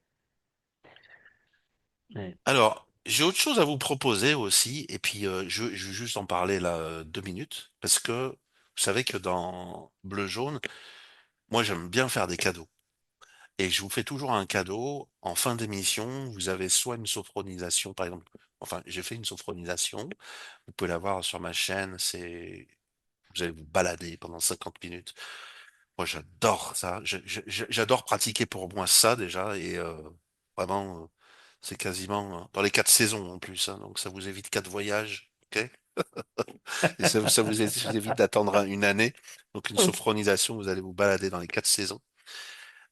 Ouais. Alors, J'ai autre chose à vous proposer aussi, et puis je vais juste en parler là 2 minutes, parce que vous savez que dans Bleu Jaune, moi j'aime bien faire des cadeaux. Et je vous fais toujours un cadeau. En fin d'émission, vous avez soit une sophronisation, par exemple. Enfin, j'ai fait une sophronisation. Vous pouvez la voir sur ma chaîne. Vous allez vous balader pendant 50 minutes. Moi, j'adore ça. J'adore pratiquer pour moi ça déjà. Et vraiment, c'est quasiment dans les 4 saisons en plus, hein. Donc, ça vous évite 4 voyages. OK? Et ça vous évite d'attendre une année. Donc, une sophronisation, vous allez vous balader dans les 4 saisons.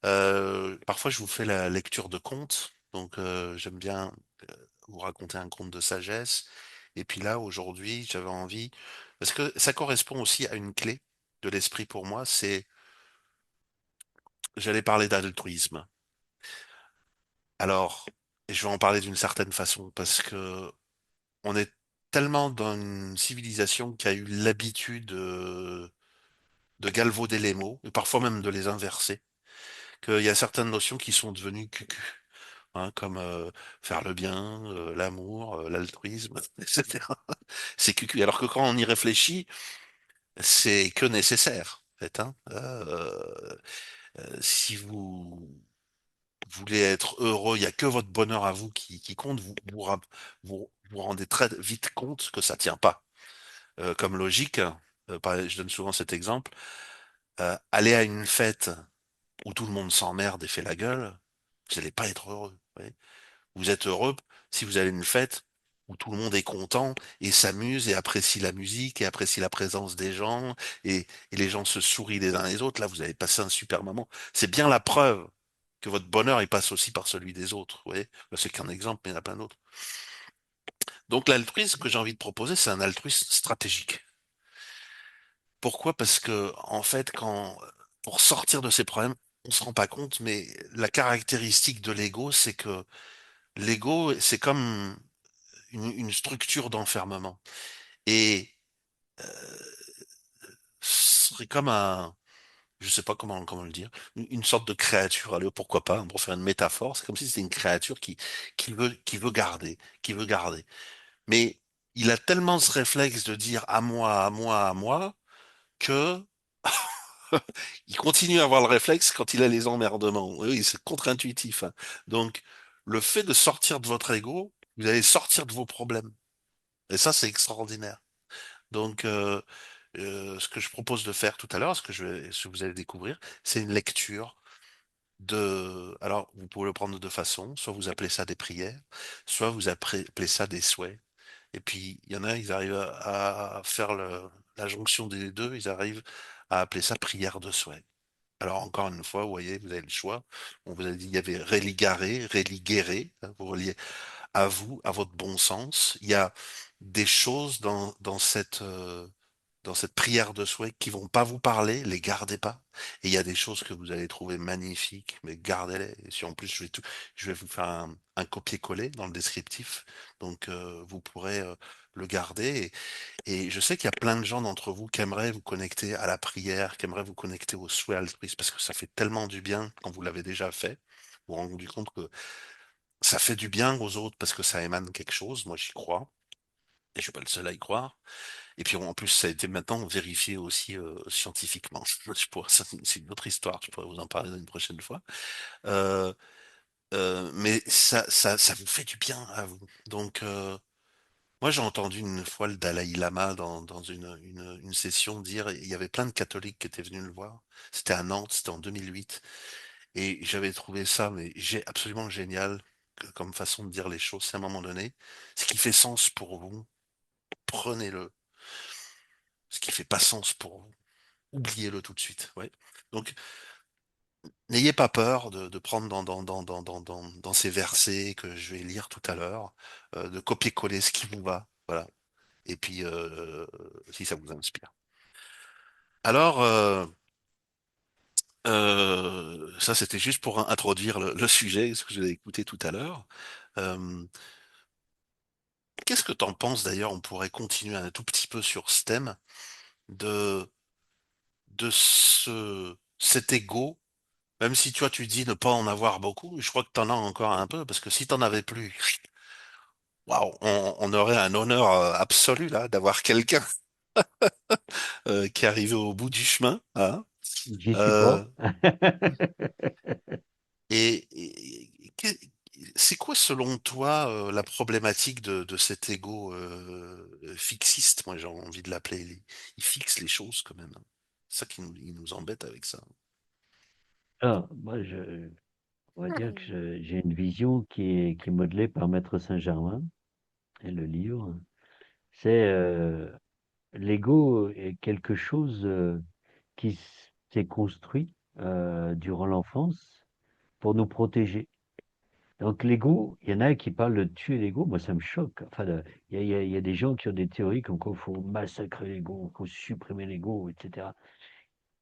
Parfois, je vous fais la lecture de contes, donc j'aime bien vous raconter un conte de sagesse. Et puis là, aujourd'hui, j'avais envie, parce que ça correspond aussi à une clé de l'esprit pour moi, j'allais parler d'altruisme. Alors, et je vais en parler d'une certaine façon, parce que on est tellement dans une civilisation qui a eu l'habitude de galvauder les mots, et parfois même de les inverser, qu'il y a certaines notions qui sont devenues cucu. Hein, comme faire le bien, l'amour, l'altruisme, etc. C'est cucu. Alors que quand on y réfléchit, c'est que nécessaire, en fait, hein. Si vous voulez être heureux, il n'y a que votre bonheur à vous qui compte. Vous rendez très vite compte que ça tient pas. Comme logique, je donne souvent cet exemple. Aller à une fête où tout le monde s'emmerde et fait la gueule, vous n'allez pas être heureux. Vous voyez. Vous êtes heureux si vous allez à une fête où tout le monde est content et s'amuse et apprécie la musique et apprécie la présence des gens et les gens se sourient les uns les autres. Là, vous avez passé un super moment. C'est bien la preuve que votre bonheur, il passe aussi par celui des autres. Vous voyez. Là, c'est qu'un exemple, mais il y en a plein d'autres. Donc, l'altruisme que j'ai envie de proposer, c'est un altruisme stratégique. Pourquoi? Parce que, en fait, pour sortir de ces problèmes, on se rend pas compte, mais la caractéristique de l'ego, c'est que l'ego, c'est comme une structure d'enfermement. Et ce serait comme je sais pas comment le dire, une sorte de créature, allez, pourquoi pas, hein, pour faire une métaphore, c'est comme si c'était une créature qui veut garder, qui veut garder. Mais il a tellement ce réflexe de dire à moi, à moi, à moi, que il continue à avoir le réflexe quand il a les emmerdements. Oui, c'est contre-intuitif, hein. Donc, le fait de sortir de votre ego, vous allez sortir de vos problèmes. Et ça, c'est extraordinaire. Donc, ce que je propose de faire tout à l'heure, ce que vous allez découvrir, c'est une lecture alors, vous pouvez le prendre de deux façons. Soit vous appelez ça des prières, soit vous appelez ça des souhaits. Et puis, il y en a, ils arrivent à faire la jonction des deux, ils arrivent à appeler ça prière de souhait. Alors, encore une fois, vous voyez, vous avez le choix. On vous a dit, il y avait religare, religere, hein, vous reliez à vous, à votre bon sens. Il y a des choses dans cette prière de souhait qui vont pas vous parler, les gardez pas. Et il y a des choses que vous allez trouver magnifiques, mais gardez-les. Et si en plus je vais vous faire un copier-coller dans le descriptif, donc vous pourrez le garder. Et je sais qu'il y a plein de gens d'entre vous qui aimeraient vous connecter à la prière, qui aimeraient vous connecter au souhait altruiste, parce que ça fait tellement du bien quand vous l'avez déjà fait. Vous vous rendez rendu compte que ça fait du bien aux autres parce que ça émane quelque chose. Moi, j'y crois. Et je suis pas le seul à y croire. Et puis en plus, ça a été maintenant vérifié aussi scientifiquement. Ça, c'est une autre histoire, je pourrais vous en parler une prochaine fois. Euh, mais ça vous fait du bien à vous. Donc, moi, j'ai entendu une fois le Dalai Lama dans une session dire, il y avait plein de catholiques qui étaient venus le voir. C'était à Nantes, c'était en 2008. Et j'avais trouvé ça, mais j'ai absolument génial comme façon de dire les choses. C'est à un moment donné, ce qui fait sens pour vous, prenez-le. Ce qui fait pas sens pour vous, oubliez-le tout de suite. Ouais. Donc, n'ayez pas peur de prendre dans ces versets que je vais lire tout à l'heure, de copier-coller ce qui vous va. Voilà. Et puis, si ça vous inspire. Alors, ça, c'était juste pour introduire le sujet, ce que je vous ai écouté tout à l'heure. Euh, Qu'est-ce que t'en penses d'ailleurs? On pourrait continuer un tout petit peu sur ce thème de, cet ego. Même si tu dis ne pas en avoir beaucoup, je crois que t'en as encore un peu, parce que si t'en avais plus, Waouh, on aurait un honneur absolu là d'avoir quelqu'un qui est arrivé au bout du chemin, hein. J'y suis Euh, pas. et c'est quoi selon toi la problématique de cet ego fixiste? Moi j'ai envie de l'appeler. Il fixe les choses quand même, hein. C'est ça il nous embête avec ça. Alors, moi, on va dire que j'ai une vision qui est modelée par Maître Saint-Germain, et le livre. C'est l'ego est quelque chose qui s'est construit durant l'enfance pour nous protéger. Donc l'ego, il y en a qui parlent de tuer l'ego, moi ça me choque. Enfin, il y a des gens qui ont des théories comme quoi il faut massacrer l'ego, il faut supprimer l'ego, etc.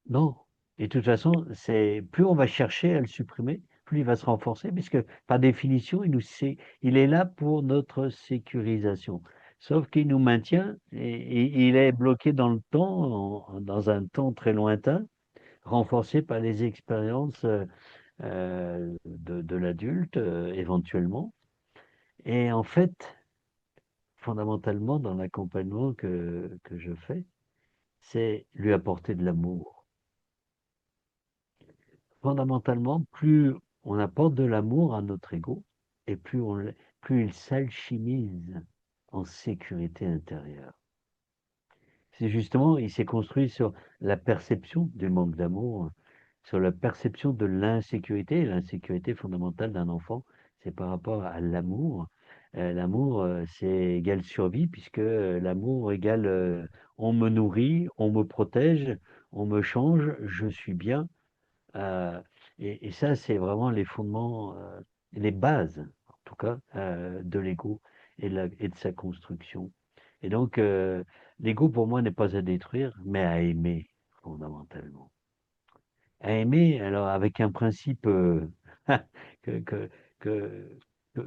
Non. Et de toute façon, c'est plus on va chercher à le supprimer, plus il va se renforcer, puisque par définition, il est là pour notre sécurisation. Sauf qu'il nous maintient et il est bloqué dans le temps, dans un temps très lointain, renforcé par les expériences de l'adulte, éventuellement. Et en fait, fondamentalement, dans l'accompagnement que je fais, c'est lui apporter de l'amour. Fondamentalement, plus on apporte de l'amour à notre ego, et plus il s'alchimise en sécurité intérieure. C'est justement, il s'est construit sur la perception du manque d'amour, sur la perception de l'insécurité. L'insécurité fondamentale d'un enfant, c'est par rapport à l'amour. L'amour, c'est égal survie, puisque l'amour égale on me nourrit, on me protège, on me change, je suis bien. Euh, et ça, c'est vraiment les fondements, les bases, en tout cas, de l'ego et de sa construction. Et donc, l'ego, pour moi, n'est pas à détruire, mais à aimer, fondamentalement. À aimer, alors, avec un principe que, que, que,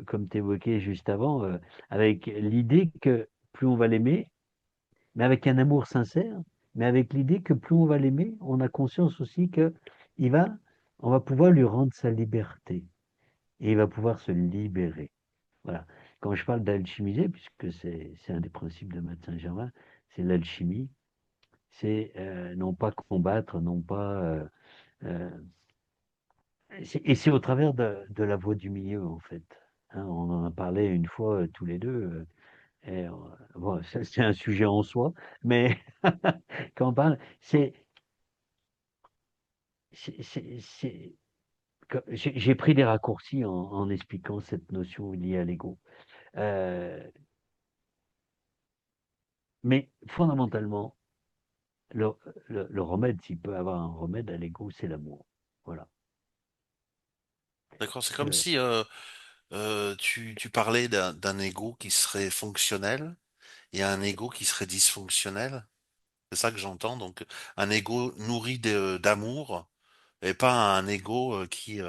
comme tu évoquais juste avant, avec l'idée que plus on va l'aimer, mais avec un amour sincère, mais avec l'idée que plus on va l'aimer, on a conscience aussi que il va, on va pouvoir lui rendre sa liberté et il va pouvoir se libérer. Voilà. Quand je parle d'alchimiser, puisque c'est un des principes de Maître Saint-Germain, c'est l'alchimie, c'est non pas combattre, non pas. Euh, et c'est au travers de la voie du milieu, en fait. Hein, on en a parlé une fois tous les deux. Bon, ça, c'est un sujet en soi, mais quand on parle, c'est j'ai pris des raccourcis en expliquant cette notion liée à l'ego. Euh, mais fondamentalement, le, le remède, s'il peut avoir un remède à l'ego, c'est l'amour. Voilà. D'accord, c'est comme Je- si tu parlais d'un ego qui serait fonctionnel et un ego qui serait dysfonctionnel. C'est ça que j'entends. Donc, un ego nourri d'amour et pas un ego qui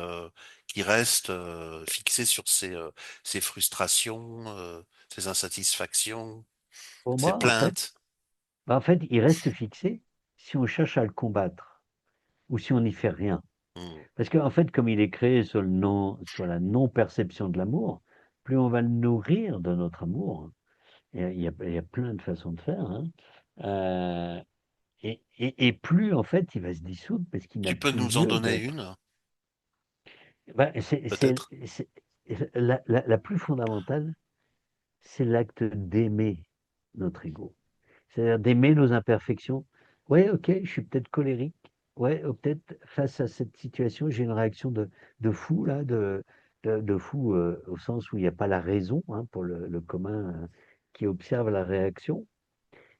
reste fixé sur ses frustrations, ses insatisfactions, pour ses moi, plaintes. en fait, il reste fixé si on cherche à le combattre ou si on n'y fait rien. Hmm. Parce qu'en fait, comme il est créé sur sur la non-perception de l'amour, plus on va le nourrir de notre amour, et il y a plein de façons de faire, hein, euh, et plus en fait il va se dissoudre parce qu'il n'a Tu peux plus nous en lieu donner d'être. une, Ben, peut-être? la plus fondamentale, c'est l'acte d'aimer notre ego. C'est-à-dire d'aimer nos imperfections. Ouais, ok, je suis peut-être colérique. Ouais, peut-être face à cette situation, j'ai une réaction de fou, là, de fou au sens où il n'y a pas la raison hein, pour le commun qui observe la réaction.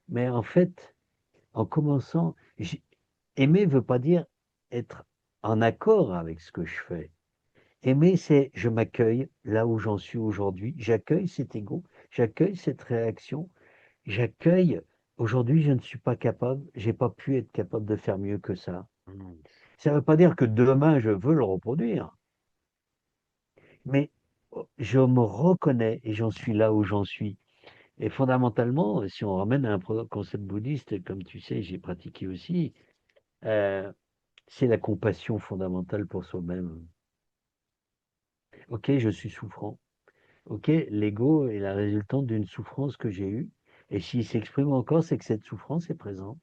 Mais en fait, en commençant, aimer ne veut pas dire être en accord avec ce que je fais. Aimer, c'est je m'accueille là où j'en suis aujourd'hui, j'accueille cet ego, j'accueille cette réaction, j'accueille aujourd'hui je ne suis pas capable, j'ai pas pu être capable de faire mieux que ça. Hmm. Ça ne veut pas dire que demain je veux le reproduire, mais je me reconnais et j'en suis là où j'en suis. Et fondamentalement, si on ramène à un concept bouddhiste, comme tu sais, j'ai pratiqué aussi, euh, c'est la compassion fondamentale pour soi-même. Ok, je suis souffrant. ok, l'ego est la résultante d'une souffrance que j'ai eue. Et s'il s'exprime encore, c'est que cette souffrance est présente.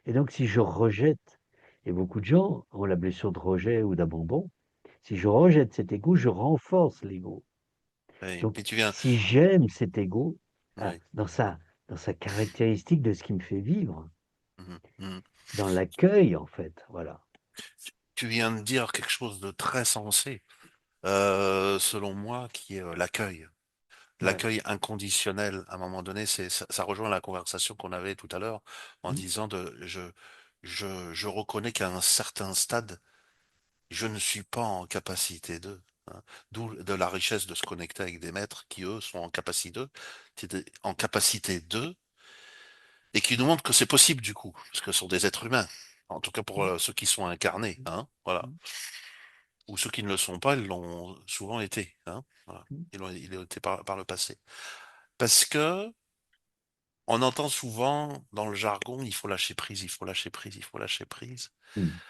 Et donc, si je rejette, et beaucoup de gens ont la blessure de rejet ou d'abandon, si je rejette cet ego, je renforce l'ego. Oui. Donc, Et tu viens. si j'aime cet ego, ah, Oui. dans sa caractéristique de ce qui me fait vivre, Mhm. Mhm. dans l'accueil, en fait, voilà. Tu viens de dire quelque chose de très sensé, selon moi, qui est l'accueil. Ouais. L'accueil inconditionnel, à un moment donné, ça rejoint la conversation qu'on avait tout à l'heure en Mm, disant je reconnais qu'à un certain stade, je ne suis pas en capacité de, hein. D'où de la richesse de se connecter avec des maîtres qui, eux, sont en capacité de, et qui nous montrent que c'est possible, du coup, parce que ce sont des êtres humains. En tout cas, pour mm, ceux qui sont incarnés, mm, hein, voilà. mm, Ou ceux qui ne le sont pas, ils l'ont souvent été, hein, voilà. mm, Ils l'ont été par le passé. Parce que, on entend souvent dans le jargon, il faut lâcher prise, il faut lâcher prise, il faut lâcher prise. mm,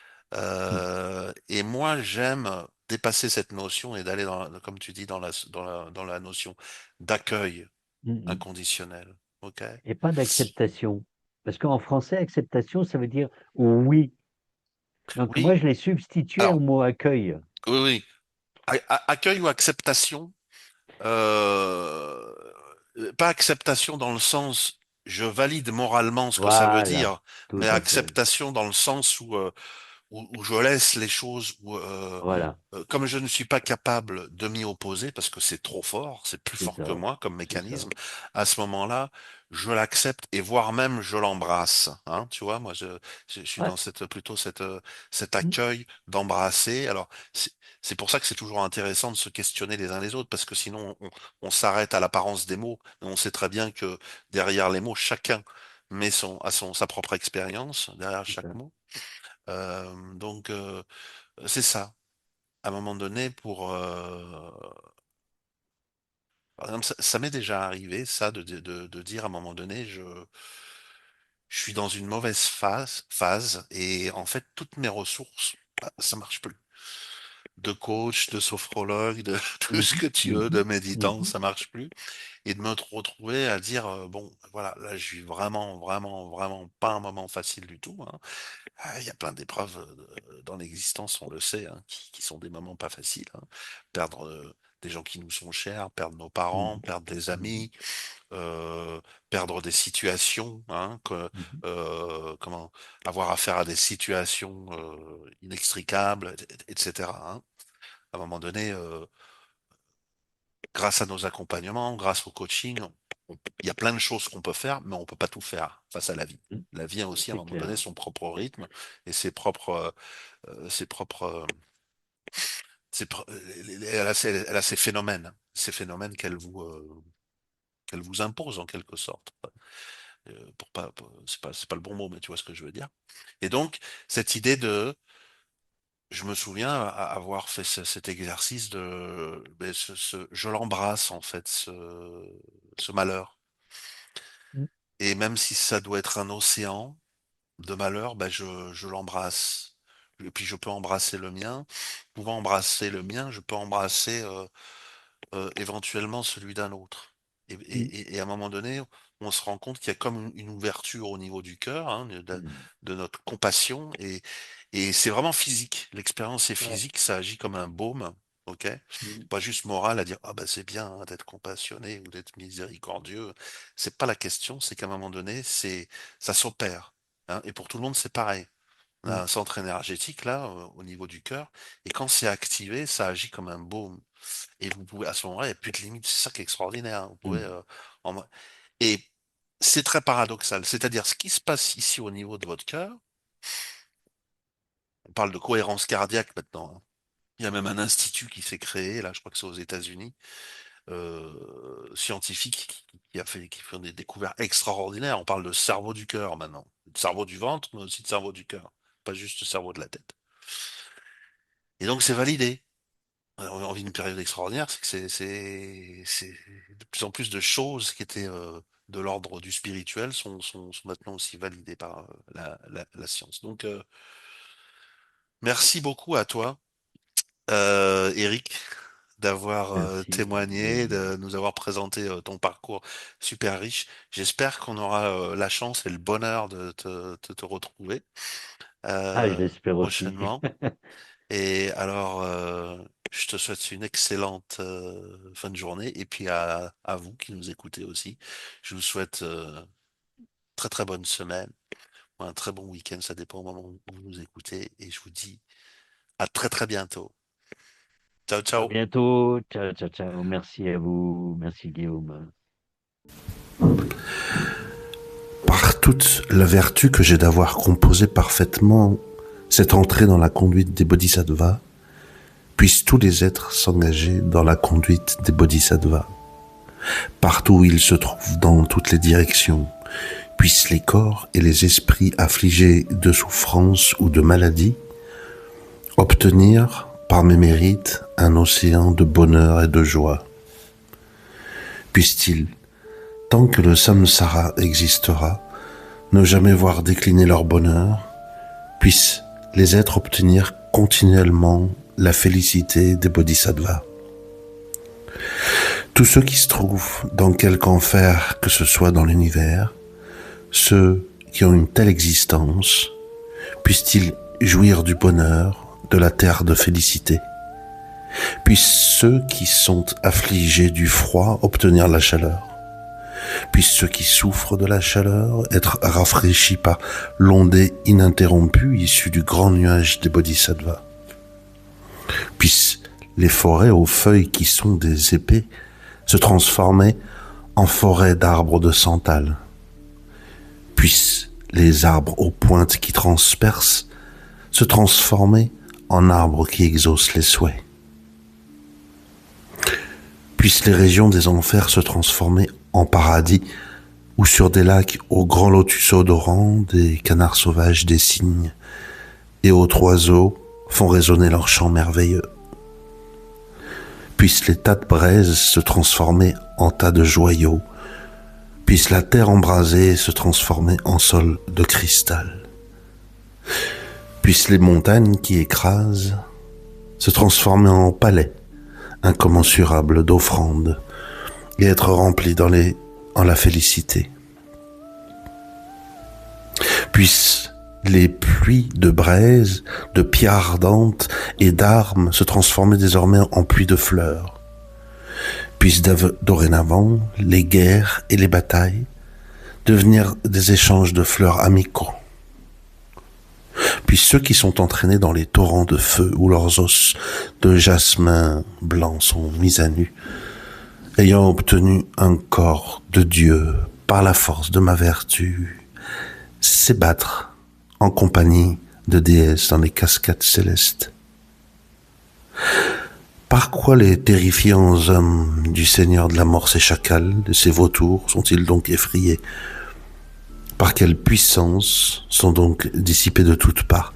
mm, Et moi, j'aime dépasser cette notion et d'aller comme tu dis, dans la notion d'accueil mm, mm. inconditionnel. OK? Et pas d'acceptation. Parce qu'en français, acceptation, ça veut dire oui. Donc moi, Oui. je l'ai substitué au Alors, mot accueil. oui, oui. Accueil ou acceptation, euh, pas acceptation dans le sens je valide moralement ce que ça veut Voilà, dire, tout mais à fait. acceptation dans le sens où je laisse les choses, Voilà, comme je ne suis pas capable de m'y opposer parce que c'est trop fort, c'est plus c'est fort que ça, moi comme c'est ça. mécanisme, à ce moment-là, je l'accepte et voire même je l'embrasse. Hein, tu vois, moi je suis Ouais. dans cet Mm, accueil d'embrasser. Alors c'est pour ça que c'est toujours intéressant de se questionner les uns les autres parce que sinon on s'arrête à l'apparence des mots, mais on sait très bien que derrière les mots, chacun met sa propre expérience derrière c'est chaque ça. mot. Donc c'est ça. À un moment donné, par exemple, ça m'est déjà arrivé, ça, de dire à un moment donné, je suis dans une mauvaise phase, et en fait, toutes mes ressources, bah, ça marche plus. De coach, de sophrologue, de tout ce Mhm, que tu veux, de mhm, méditant, mhm, ça marche plus. Et de me retrouver à dire, bon, voilà, là, je suis vraiment, vraiment, vraiment pas un moment facile du tout, hein. Ah, il y a plein d'épreuves dans l'existence, on le sait, hein, qui sont des moments pas faciles, hein. Perdre des gens qui nous sont chers, perdre nos parents, mhm, perdre des mhm, amis, euh, perdre des situations, hein, mhm, comment avoir affaire à des situations inextricables, etc., hein. À un moment donné, grâce à nos accompagnements, grâce au coaching, il y a plein de choses qu'on peut faire, mais on peut pas tout faire face à la vie. mhm. La vie a aussi, à un C'est moment donné, clair. son propre rythme et ses propres, elle a ces phénomènes qu'elle vous impose en quelque sorte. C'est pas le bon mot, mais tu vois ce que je veux dire. Et donc, cette idée je me souviens avoir fait cet exercice ben, je l'embrasse en fait, ce malheur. Mm, Et même si ça doit être un océan de malheur, ben je l'embrasse. Et puis je peux embrasser le mien. Pouvant embrasser le mien, je peux embrasser éventuellement celui d'un autre. mm, Et à un moment donné, on se rend compte qu'il y a comme une ouverture au niveau du cœur, hein, mm. de notre compassion, et c'est vraiment physique. L'expérience est Ouais. physique, ça agit comme un baume, ok? Mm, Pas juste moral à dire ah bah c'est bien hein, d'être compassionné ou d'être miséricordieux. C'est pas la question, c'est qu'à un moment donné, ça s'opère, hein, et pour tout le monde, c'est pareil. On mm, a un centre énergétique là, au niveau du cœur, et quand c'est activé, ça agit comme un baume. Et vous pouvez, à ce moment-là, il n'y a plus de limite. C'est ça qui est extraordinaire, hein. Vous pouvez, mm, en- et c'est très paradoxal. C'est-à-dire, ce qui se passe ici au niveau de votre cœur, on parle de cohérence cardiaque maintenant, hein. Il y a même un institut qui s'est créé, là, je crois que c'est aux États-Unis, scientifique, qui fait des découvertes extraordinaires. On parle de cerveau du cœur maintenant. De cerveau du ventre, mais aussi de cerveau du cœur. Pas juste cerveau de la tête. Et donc, c'est validé. On vit une période extraordinaire, c'est que c'est de plus en plus de choses qui étaient de l'ordre du spirituel sont maintenant aussi validées par la science. Donc, merci beaucoup à toi, Eric, d'avoir Merci, témoigné, Guillaume. de nous avoir présenté ton parcours super riche. J'espère qu'on aura la chance et le bonheur de te retrouver Ah, je euh, l'espère aussi. prochainement. Et alors, je te souhaite une excellente fin de journée. Et puis à vous qui nous écoutez aussi, je vous souhaite très très bonne semaine ou un très bon week-end. Ça dépend au moment où vous nous écoutez. Et je vous dis à très très bientôt. Ciao, À ciao. bientôt. Ciao, ciao, ciao. Merci à vous. Merci, Guillaume. Par toute la vertu que j'ai d'avoir composé parfaitement cette entrée dans la conduite des bodhisattvas, puissent tous les êtres s'engager dans la conduite des bodhisattvas. Partout où ils se trouvent, dans toutes les directions, puissent les corps et les esprits affligés de souffrance ou de maladie obtenir, par mes mérites, un océan de bonheur et de joie. Puissent-ils, tant que le samsara existera, ne jamais voir décliner leur bonheur, puissent les êtres obtenir continuellement la félicité des bodhisattvas. Tous ceux qui se trouvent dans quelque enfer que ce soit dans l'univers, ceux qui ont une telle existence, puissent-ils jouir du bonheur de la terre de félicité. Puissent ceux qui sont affligés du froid obtenir la chaleur. Puissent ceux qui souffrent de la chaleur être rafraîchis par l'ondée ininterrompue issue du grand nuage des bodhisattvas. Puissent les forêts aux feuilles qui sont des épées se transformer en forêts d'arbres de santal. Puissent les arbres aux pointes qui transpercent se transformer en arbres qui exaucent les souhaits. Puissent les régions des enfers se transformer en paradis, où sur des lacs aux grands lotus odorants, des canards sauvages, des cygnes et autres oiseaux font résonner leurs chants merveilleux. Puissent les tas de braises se transformer en tas de joyaux, puisse la terre embrasée se transformer en sol de cristal. Puissent les montagnes qui écrasent se transformer en palais incommensurables d'offrandes et être remplies en la félicité. Puissent les pluies de braise, de pierres ardentes et d'armes se transformer désormais en pluie de fleurs. Puissent dorénavant les guerres et les batailles devenir des échanges de fleurs amicaux. Puis ceux qui sont entraînés dans les torrents de feu où leurs os de jasmin blanc sont mis à nu, ayant obtenu un corps de Dieu par la force de ma vertu, s'ébattre en compagnie de déesses dans les cascades célestes. Par quoi les terrifiants hommes du Seigneur de la mort, ces chacals, de ces vautours, sont-ils donc effrayés? Par quelle puissance sont donc dissipées de toutes parts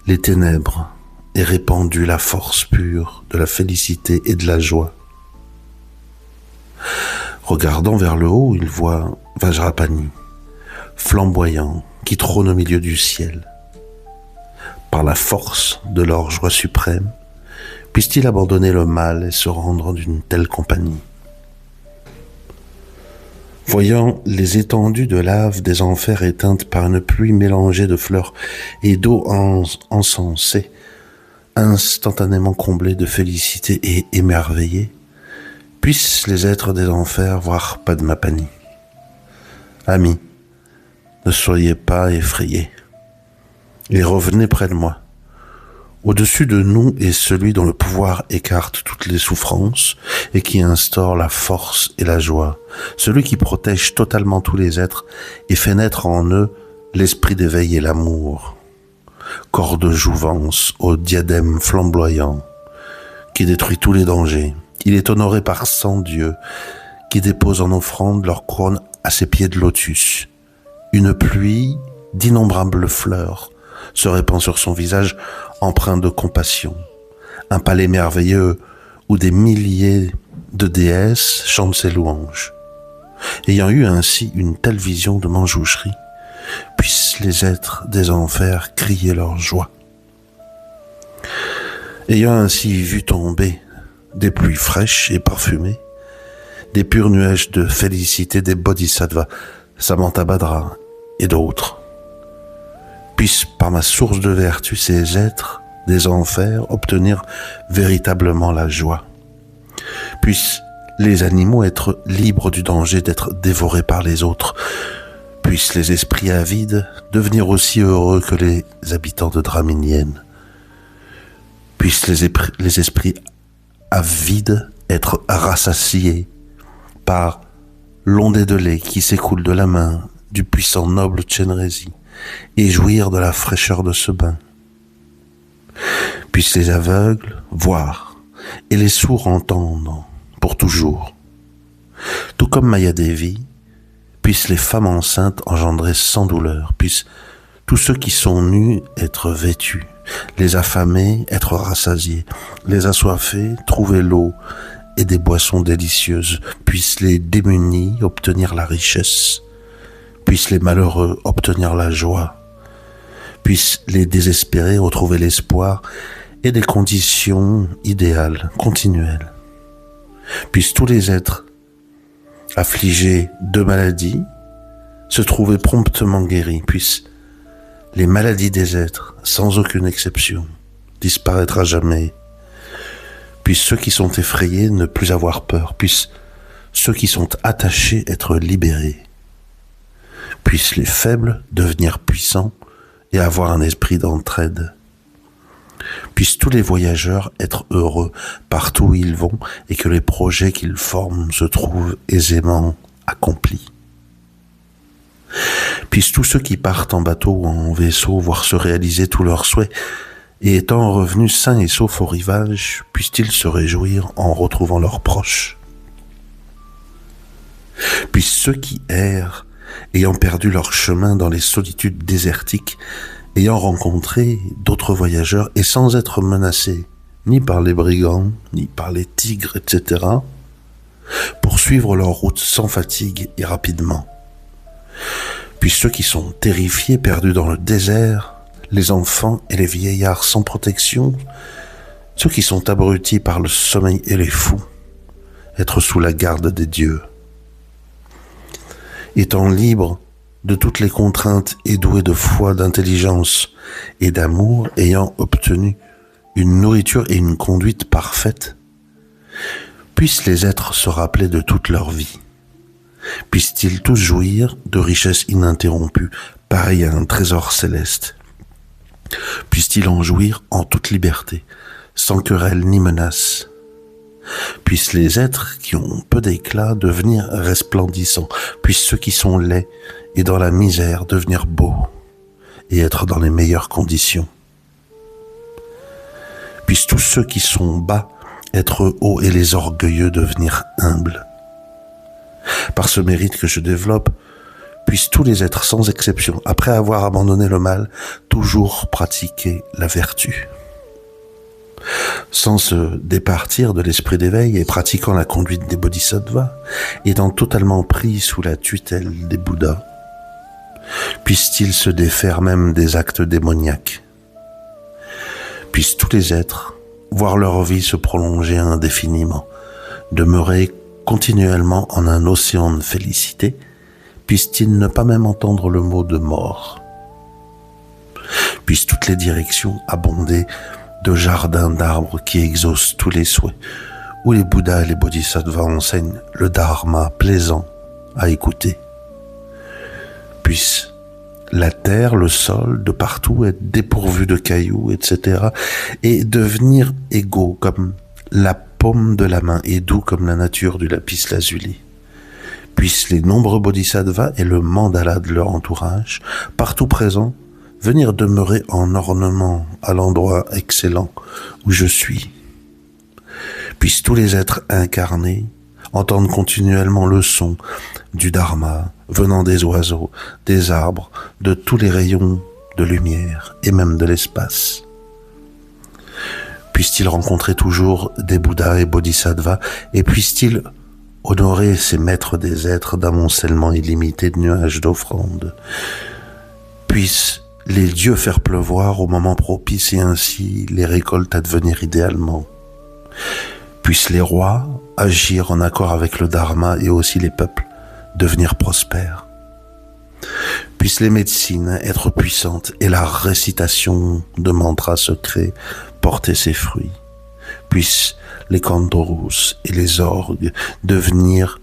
les ténèbres et répandue la force pure de la félicité et de la joie? Regardant vers le haut, il voit Vajrapani, flamboyant, qui trône au milieu du ciel. Par la force de leur joie suprême, puisse-t-il abandonner le mal et se rendre d'une telle compagnie? Voyant les étendues de lave des enfers éteintes par une pluie mélangée de fleurs et d'eau encensée, instantanément comblés de félicité et émerveillés, puissent les êtres des enfers voir Padmapani. Amis, ne soyez pas effrayés, et revenez près de moi. Au-dessus de nous est celui dont le pouvoir écarte toutes les souffrances et qui instaure la force et la joie, celui qui protège totalement tous les êtres et fait naître en eux l'esprit d'éveil et l'amour, corps de jouvence au diadème flamboyant, qui détruit tous les dangers. Il est honoré par 100 dieux qui déposent en offrande leur couronne à ses pieds de lotus. Une pluie d'innombrables fleurs se répand sur son visage empreint de compassion. Un palais merveilleux où des milliers de déesses chantent ses louanges. Ayant eu ainsi une telle vision de Manjushri, puissent les êtres des enfers crier leur joie. Ayant ainsi vu tomber des pluies fraîches et parfumées, des purs nuages de félicité des bodhisattvas, Samantabhadra et d'autres. Puissent par ma source de vertu ces êtres des enfers obtenir véritablement la joie. Puissent les animaux être libres du danger d'être dévorés par les autres. Puissent les esprits avides devenir aussi heureux que les habitants de Draminienne. Puissent les esprits avides être rassasiés par l'ondée de lait qui s'écoule de la main du puissant noble Chenrezig et jouir de la fraîcheur de ce bain. Puissent les aveugles voir et les sourds entendre pour toujours. Tout comme Mayadevi, puissent les femmes enceintes engendrer sans douleur, puissent tous ceux qui sont nus être vêtus, les affamés être rassasiés, les assoiffés trouver l'eau et des boissons délicieuses, puissent les démunis obtenir la richesse, puissent les malheureux obtenir la joie, puissent les désespérés retrouver l'espoir et des conditions idéales, continuelles. Puissent tous les êtres affligés de maladies se trouver promptement guéris, puissent les maladies des êtres, sans aucune exception, disparaître à jamais. Puissent ceux qui sont effrayés ne plus avoir peur, puissent ceux qui sont attachés être libérés. Puissent les faibles devenir puissants et avoir un esprit d'entraide. Puissent tous les voyageurs être heureux partout où ils vont et que les projets qu'ils forment se trouvent aisément accomplis. Puissent tous ceux qui partent en bateau ou en vaisseau voir se réaliser tous leurs souhaits et étant revenus sains et saufs au rivage, puissent-ils se réjouir en retrouvant leurs proches. Puissent ceux qui errent, ayant perdu leur chemin dans les solitudes désertiques, ayant rencontré d'autres voyageurs et sans être menacés ni par les brigands, ni par les tigres, etc., poursuivre leur route sans fatigue et rapidement. Puis ceux qui sont terrifiés, perdus dans le désert, les enfants et les vieillards sans protection, ceux qui sont abrutis par le sommeil et les fous, être sous la garde des dieux. Étant libres de toutes les contraintes et doués de foi, d'intelligence et d'amour, ayant obtenu une nourriture et une conduite parfaite, puissent les êtres se rappeler de toute leur vie. Puissent-ils tous jouir de richesses ininterrompues, pareilles à un trésor céleste. Puissent-ils en jouir en toute liberté, sans querelle ni menace. Puissent les êtres qui ont peu d'éclat devenir resplendissants, puissent ceux qui sont laids et dans la misère devenir beaux et être dans les meilleures conditions. Puissent tous ceux qui sont bas être hauts et les orgueilleux devenir humbles. Par ce mérite que je développe, puissent tous les êtres sans exception, après avoir abandonné le mal, toujours pratiquer la vertu. Sans se départir de l'esprit d'éveil et pratiquant la conduite des bodhisattvas, étant totalement pris sous la tutelle des Bouddhas, puissent-ils se défaire même des actes démoniaques. Puissent tous les êtres voir leur vie se prolonger indéfiniment, demeurer continuellement en un océan de félicité, puissent-ils ne pas même entendre le mot de mort. Puissent toutes les directions abonder de jardins d'arbres qui exaucent tous les souhaits, où les Bouddhas et les Bodhisattvas enseignent le Dharma plaisant à écouter. Puisse la terre, le sol, de partout être dépourvu de cailloux, etc., et devenir égaux comme la paume de la main et doux comme la nature du lapis-lazuli. Puissent les nombreux bodhisattvas et le mandala de leur entourage, partout présents, venir demeurer en ornement à l'endroit excellent où je suis. Puissent tous les êtres incarnés entendre continuellement le son du Dharma venant des oiseaux, des arbres, de tous les rayons de lumière et même de l'espace. Puissent-ils rencontrer toujours des Bouddhas et Bodhisattvas et puissent-ils honorer ces maîtres des êtres d'amoncellement illimité de nuages d'offrandes. Puissent les dieux faire pleuvoir au moment propice et ainsi les récoltes advenir idéalement. Puissent les rois agir en accord avec le dharma et aussi les peuples devenir prospères. Puissent les médecines être puissantes et la récitation de mantras secrets porter ses fruits. Puissent les kandorus et les orgues devenir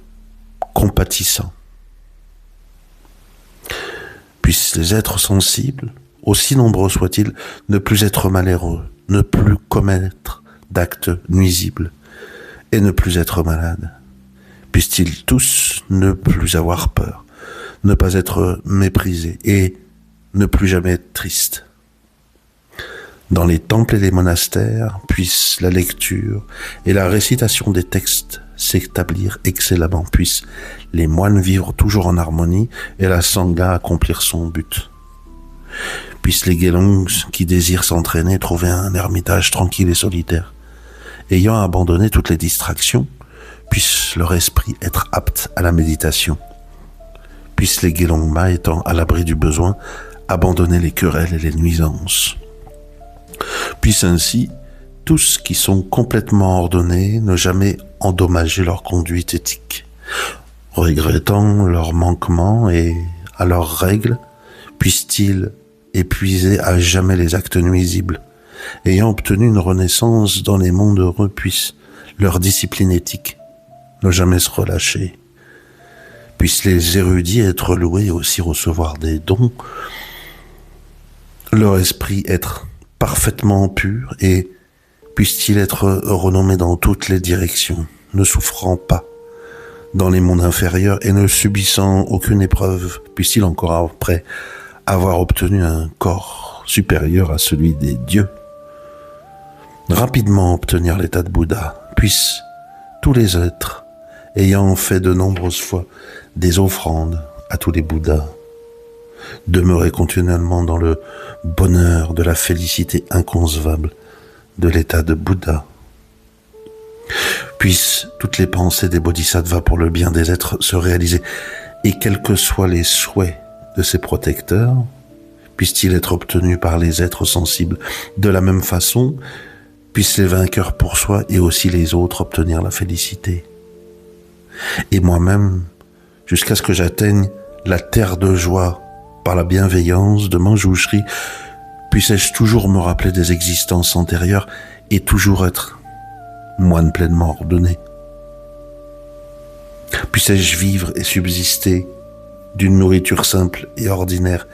compatissants. Puissent les êtres sensibles, aussi nombreux soient-ils, ne plus être malheureux, ne plus commettre d'actes nuisibles et ne plus être malades. Puissent-ils tous ne plus avoir peur, ne pas être méprisés et ne plus jamais être tristes. Dans les temples et les monastères, puisse la lecture et la récitation des textes s'établir excellemment, puissent les moines vivre toujours en harmonie et la sangha accomplir son but. Puissent les gelongs qui désirent s'entraîner trouver un ermitage tranquille et solitaire. Ayant abandonné toutes les distractions, puisse leur esprit être apte à la méditation. Puissent les gelongma étant à l'abri du besoin, abandonner les querelles et les nuisances. Puissent ainsi tous qui sont complètement ordonnés ne jamais endommager leur conduite éthique, regrettant leurs manquements et à leurs règles, puissent-ils épuiser à jamais les actes nuisibles, ayant obtenu une renaissance dans les mondes heureux, puisse leur discipline éthique ne jamais se relâcher. Puissent les érudits être loués et aussi recevoir des dons, leur esprit être parfaitement pur et puisse-t-il être renommé dans toutes les directions, ne souffrant pas dans les mondes inférieurs et ne subissant aucune épreuve, puisse-t-il encore après avoir obtenu un corps supérieur à celui des dieux, rapidement obtenir l'état de Bouddha, puissent tous les êtres, ayant fait de nombreuses fois des offrandes à tous les Bouddhas, demeurer continuellement dans le bonheur de la félicité inconcevable de l'état de Bouddha. Puissent toutes les pensées des bodhisattvas pour le bien des êtres se réaliser, et quels que soient les souhaits de ses protecteurs, puissent-ils être obtenus par les êtres sensibles de la même façon, puissent les vainqueurs pour soi et aussi les autres obtenir la félicité. Et moi-même, jusqu'à ce que j'atteigne la terre de joie par la bienveillance de Manjushri, puissais-je toujours me rappeler des existences antérieures et toujours être moine pleinement ordonné. Puissais-je vivre et subsister d'une nourriture simple et ordinaire,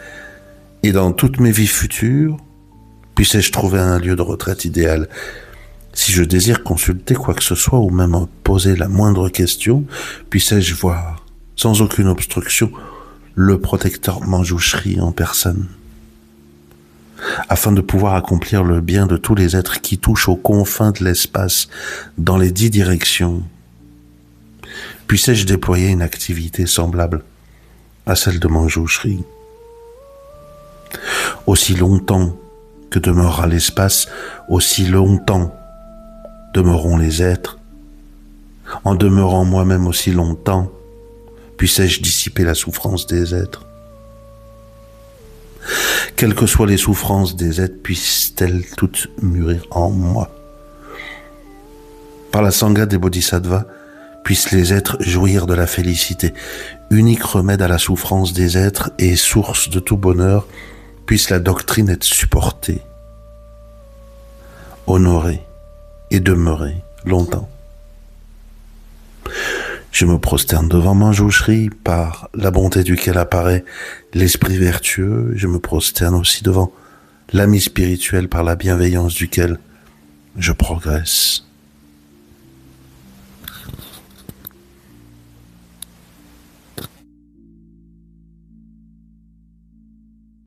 et dans toutes mes vies futures, puissais-je trouver un lieu de retraite idéal. Si je désire consulter quoi que ce soit ou même poser la moindre question, puissais-je voir, sans aucune obstruction, le protecteur Manjushri en personne, afin de pouvoir accomplir le bien de tous les êtres qui touchent aux confins de l'espace dans les 10 directions. Puissais-je déployer une activité semblable à celle de Manjushri. Aussi longtemps que demeurera l'espace, aussi longtemps demeureront les êtres. En demeurant moi-même aussi longtemps, puissais-je dissiper la souffrance des êtres. Quelles que soient les souffrances des êtres, puissent-elles toutes mûrir en moi. Par la sangha des bodhisattvas, puissent les êtres jouir de la félicité, unique remède à la souffrance des êtres et source de tout bonheur, puisse la doctrine être supportée, honorée et demeurer longtemps. Je me prosterne devant Manjushri, par la bonté duquel apparaît l'esprit vertueux. Je me prosterne aussi devant l'ami spirituel par la bienveillance duquel je progresse.